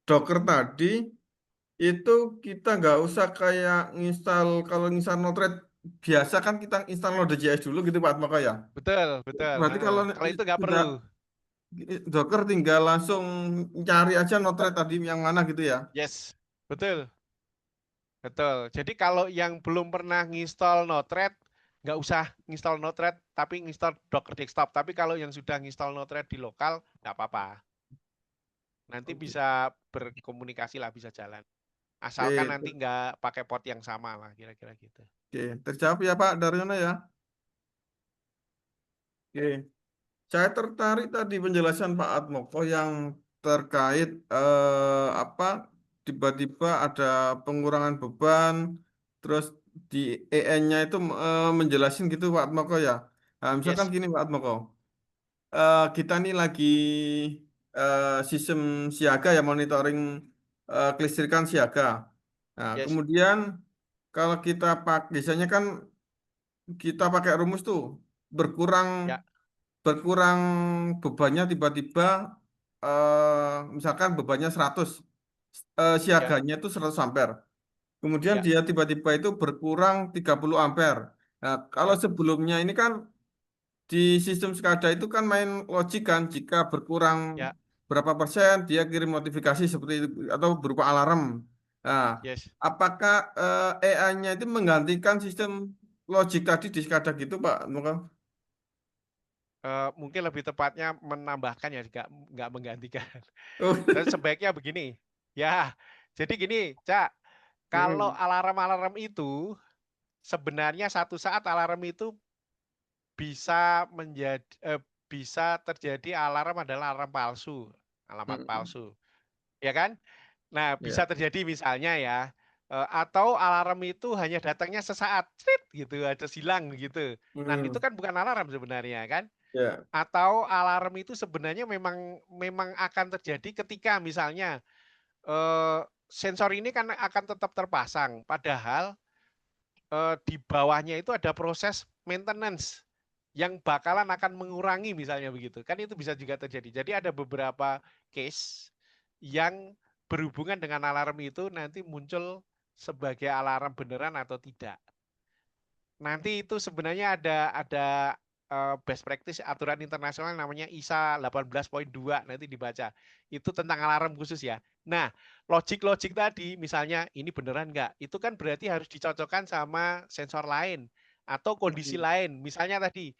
[SPEAKER 1] Docker tadi, itu kita nggak usah kayak nginstal, kalau nginstal Node-RED biasa kan kita install Node.js dulu gitu Pak Atmoko ya.
[SPEAKER 2] Betul, betul.
[SPEAKER 1] Berarti kalau
[SPEAKER 2] Kalau itu nggak
[SPEAKER 1] sudah
[SPEAKER 2] perlu.
[SPEAKER 1] Docker tinggal langsung cari aja Node-RED tadi yang mana gitu ya.
[SPEAKER 2] Yes, betul. Betul. Jadi kalau yang belum pernah nginstall Node-RED, nggak usah nginstall Node-RED, tapi nginstall Docker Desktop. Tapi kalau yang sudah nginstall Node-RED di lokal, nggak apa-apa. Nanti
[SPEAKER 1] Oke,
[SPEAKER 2] bisa berkomunikasi lah, bisa jalan. Asalkan
[SPEAKER 1] oke,
[SPEAKER 2] nanti nggak pakai port yang sama lah, kira-kira gitu.
[SPEAKER 1] oke. Terjawab ya Pak Daryono ya. Oke, saya tertarik tadi penjelasan Pak Atmoko yang terkait apa tiba-tiba ada pengurangan beban, terus di EN-nya itu menjelasin gitu Pak Atmoko ya. Nah, misalkan
[SPEAKER 2] Yes,
[SPEAKER 1] gini Pak Atmoko, kita nih lagi sistem siaga ya monitoring kelistrikan siaga. Nah,
[SPEAKER 2] yes,
[SPEAKER 1] kemudian kalau kita biasanya kan kita pakai rumus tuh berkurang
[SPEAKER 2] ya,
[SPEAKER 1] berkurang bebannya tiba-tiba misalkan bebannya 100,
[SPEAKER 2] ya,
[SPEAKER 1] siaganya itu 100 ampere. Kemudian
[SPEAKER 2] ya,
[SPEAKER 1] dia tiba-tiba itu berkurang 30 ampere. Nah, kalau
[SPEAKER 2] ya,
[SPEAKER 1] sebelumnya ini kan di sistem SCADA itu kan main logik kan, jika berkurang
[SPEAKER 2] ya,
[SPEAKER 1] berapa persen dia kirim notifikasi seperti itu atau berupa alarm. Nah,
[SPEAKER 2] yes.
[SPEAKER 1] apakah AI-nya itu menggantikan sistem logik tadi di SCADA gitu, Pak?
[SPEAKER 2] Mungkin lebih tepatnya menambahkan ya, nggak menggantikan.
[SPEAKER 1] Oh,
[SPEAKER 2] Dan sebaiknya begini, ya. Jadi gini, Cak, kalau
[SPEAKER 1] hmm,
[SPEAKER 2] alarm-alarm itu sebenarnya satu saat alarm itu bisa bisa terjadi alarm adalah alarm palsu, alamat
[SPEAKER 1] hmm,
[SPEAKER 2] palsu, ya kan? Nah, bisa
[SPEAKER 1] ya,
[SPEAKER 2] terjadi misalnya ya, atau alarm itu hanya datangnya sesaat, crit gitu, ada silang gitu. Nah, itu
[SPEAKER 1] hmm,
[SPEAKER 2] kan bukan alarm sebenarnya kan?
[SPEAKER 1] ya,
[SPEAKER 2] Atau alarm itu sebenarnya memang memang akan terjadi ketika misalnya sensor ini kan akan tetap terpasang, padahal di bawahnya itu ada proses maintenance yang bakalan akan mengurangi misalnya begitu. Kan itu bisa juga terjadi. Jadi ada beberapa case yang berhubungan dengan alarm itu nanti muncul sebagai alarm beneran atau tidak. Nanti itu sebenarnya ada best practice aturan internasional namanya ISA 18.2, nanti dibaca. Itu tentang alarm khusus ya. Nah, logik-logik tadi misalnya ini beneran nggak? Itu kan berarti harus dicocokkan sama sensor lain atau kondisi lain. Misalnya tadi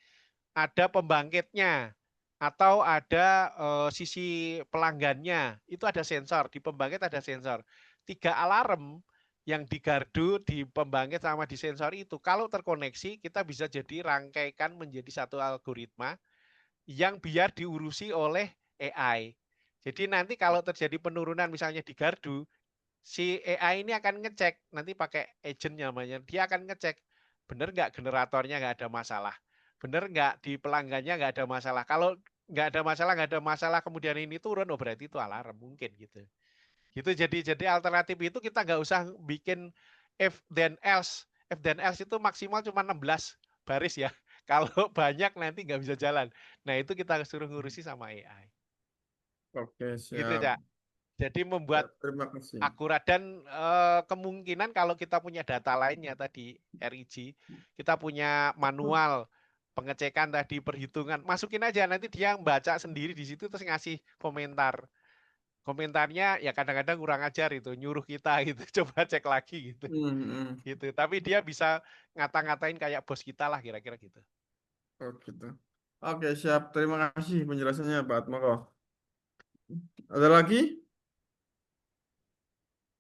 [SPEAKER 2] ada pembangkitnya atau ada sisi pelanggannya, itu ada sensor, di pembangkit ada sensor. 3 alarm yang di gardu, di pembangkit sama di sensor itu, kalau terkoneksi kita bisa jadi rangkaikan menjadi satu algoritma yang biar diurusi oleh AI. Jadi nanti kalau terjadi penurunan misalnya di gardu, si AI ini akan ngecek, nanti pakai agent namanya, dia akan ngecek, bener nggak generatornya nggak ada masalah, bener nggak di pelanggannya nggak ada masalah. Kalau nggak ada masalah, kemudian ini turun, oh berarti itu alarm mungkin gitu. Gitu jadi alternatif itu kita nggak usah bikin if then else. If then else itu maksimal cuma 16 baris ya. Kalau banyak nanti nggak bisa jalan. Nah itu kita suruh ngurusi sama AI.
[SPEAKER 1] Oke,
[SPEAKER 2] Gitu
[SPEAKER 1] siap.
[SPEAKER 2] ya. Jadi membuat
[SPEAKER 1] Terima kasih.
[SPEAKER 2] akurat dan kemungkinan kalau kita punya data lainnya tadi RIG, kita punya manual pengecekan tadi perhitungan, masukin aja nanti dia baca sendiri di situ terus ngasih komentar. Komentarnya ya kadang-kadang kurang ajar itu, nyuruh kita gitu, coba cek lagi gitu. Gitu. Tapi dia bisa ngata-ngatain kayak bos kita lah kira-kira gitu.
[SPEAKER 1] Oh, gitu. Oke, siap. Terima kasih penjelasannya, Pak Atmoko. Ada lagi?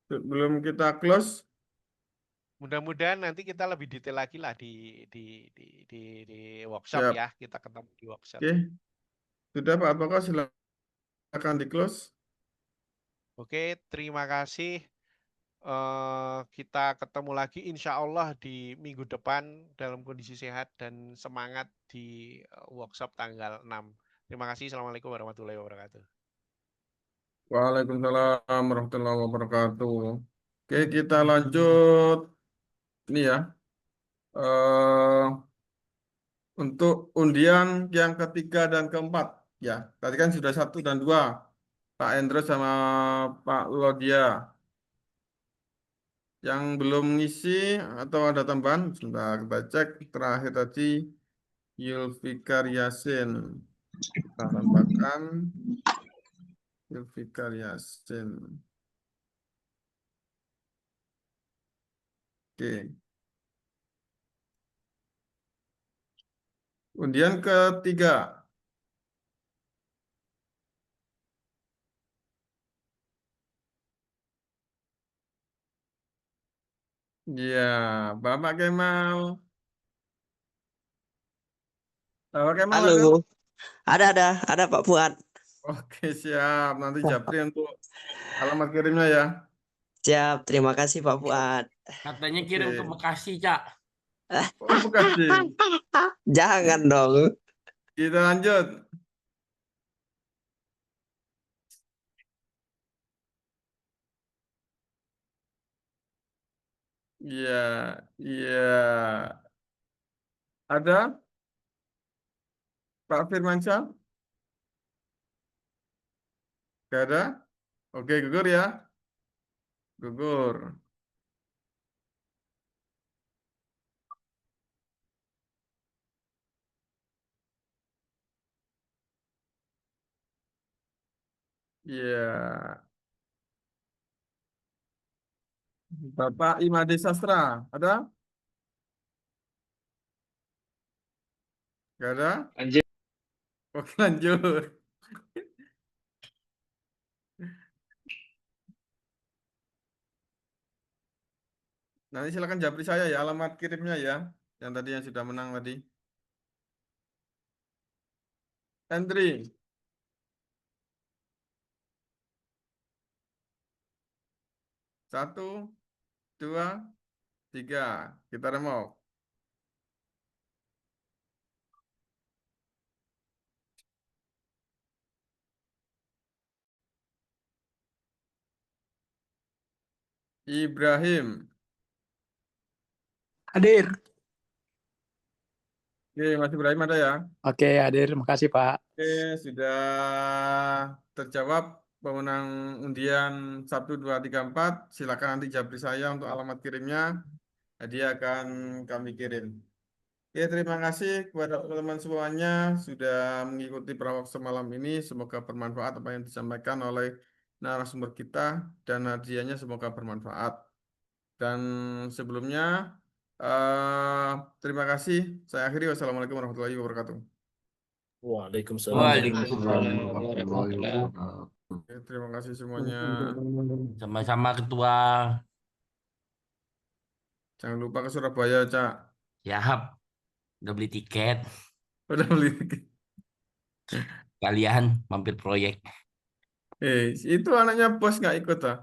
[SPEAKER 1] Belum kita close?
[SPEAKER 2] Mudah-mudahan nanti kita lebih detail lagi lah di workshop
[SPEAKER 1] Siap.
[SPEAKER 2] ya. Kita ketemu di workshop.
[SPEAKER 1] Oke. Sudah, Pak Atmoko, silakan di close.
[SPEAKER 2] Oke, terima kasih. Kita ketemu lagi insya Allah di minggu depan dalam kondisi sehat dan semangat di workshop tanggal 6. Terima kasih. Assalamualaikum warahmatullahi wabarakatuh.
[SPEAKER 1] Waalaikumsalam warahmatullahi wabarakatuh. Oke, kita lanjut. Ini ya. eh untuk undian yang ketiga dan keempat. Ya, tadi kan sudah 1 dan 2. Pak Endro sama Pak Lodia. Yang belum ngisi atau ada tambahan, sebentar kita cek. Terakhir tadi Yulfikar Yasin. Kita tambahkan Yulfikar Yasin. Oke. Undian ketiga. Ya, Bapak Kemal. Bapak Kemal ada?
[SPEAKER 5] Halo, ada Pak Fuad.
[SPEAKER 1] Oke, siap. Nanti Japri untuk alamat kirimnya ya.
[SPEAKER 5] Siap, terima kasih Pak Fuad.
[SPEAKER 6] Katanya kirim ke
[SPEAKER 1] Oke.
[SPEAKER 6] Bekasi, Cak.
[SPEAKER 1] Oh, Bekasi.
[SPEAKER 5] Jangan dong.
[SPEAKER 1] Kita lanjut. Iya, iya. Ada Pak Firmansyah? Gak ada? Oke, gugur ya. Gugur. Iya. Bapak Imade Sastra, ada? Gak ada?
[SPEAKER 4] Lanjut.
[SPEAKER 1] Oke, lanjut. Nanti silakan japri saya ya alamat kirimnya ya. Yang tadi yang sudah menang tadi. Entry. 1, 2, 3. Kita remove. Ibrahim.
[SPEAKER 7] Hadir.
[SPEAKER 1] Oke, Mas Ibrahim ada ya?
[SPEAKER 7] Oke, hadir. Makasih, Pak.
[SPEAKER 1] Oke, sudah terjawab pemenang undian 1, 2, 3, 4, silakan nanti japri saya untuk alamat kirimnya. Hadiah akan kami kirim. Oke, terima kasih kepada teman-teman semuanya sudah mengikuti praworkshop malam ini. Semoga bermanfaat apa yang disampaikan oleh narasumber kita dan hadiahnya semoga bermanfaat. Dan sebelumnya, terima kasih. Saya akhiri. Wassalamualaikum warahmatullahi wabarakatuh.
[SPEAKER 6] Waalaikumsalam
[SPEAKER 7] Waalaikumsalam
[SPEAKER 6] warahmatullahi
[SPEAKER 7] warahmatullahi
[SPEAKER 6] wabarakatuh.
[SPEAKER 7] wabarakatuh.
[SPEAKER 1] Oke, terima kasih semuanya.
[SPEAKER 7] Sama-sama Ketua.
[SPEAKER 1] Jangan lupa ke Surabaya, Cak.
[SPEAKER 7] Siap. Udah beli tiket.
[SPEAKER 1] Udah beli.
[SPEAKER 7] Kalian mampir proyek.
[SPEAKER 1] Itu anaknya bos nggak ikut, ah.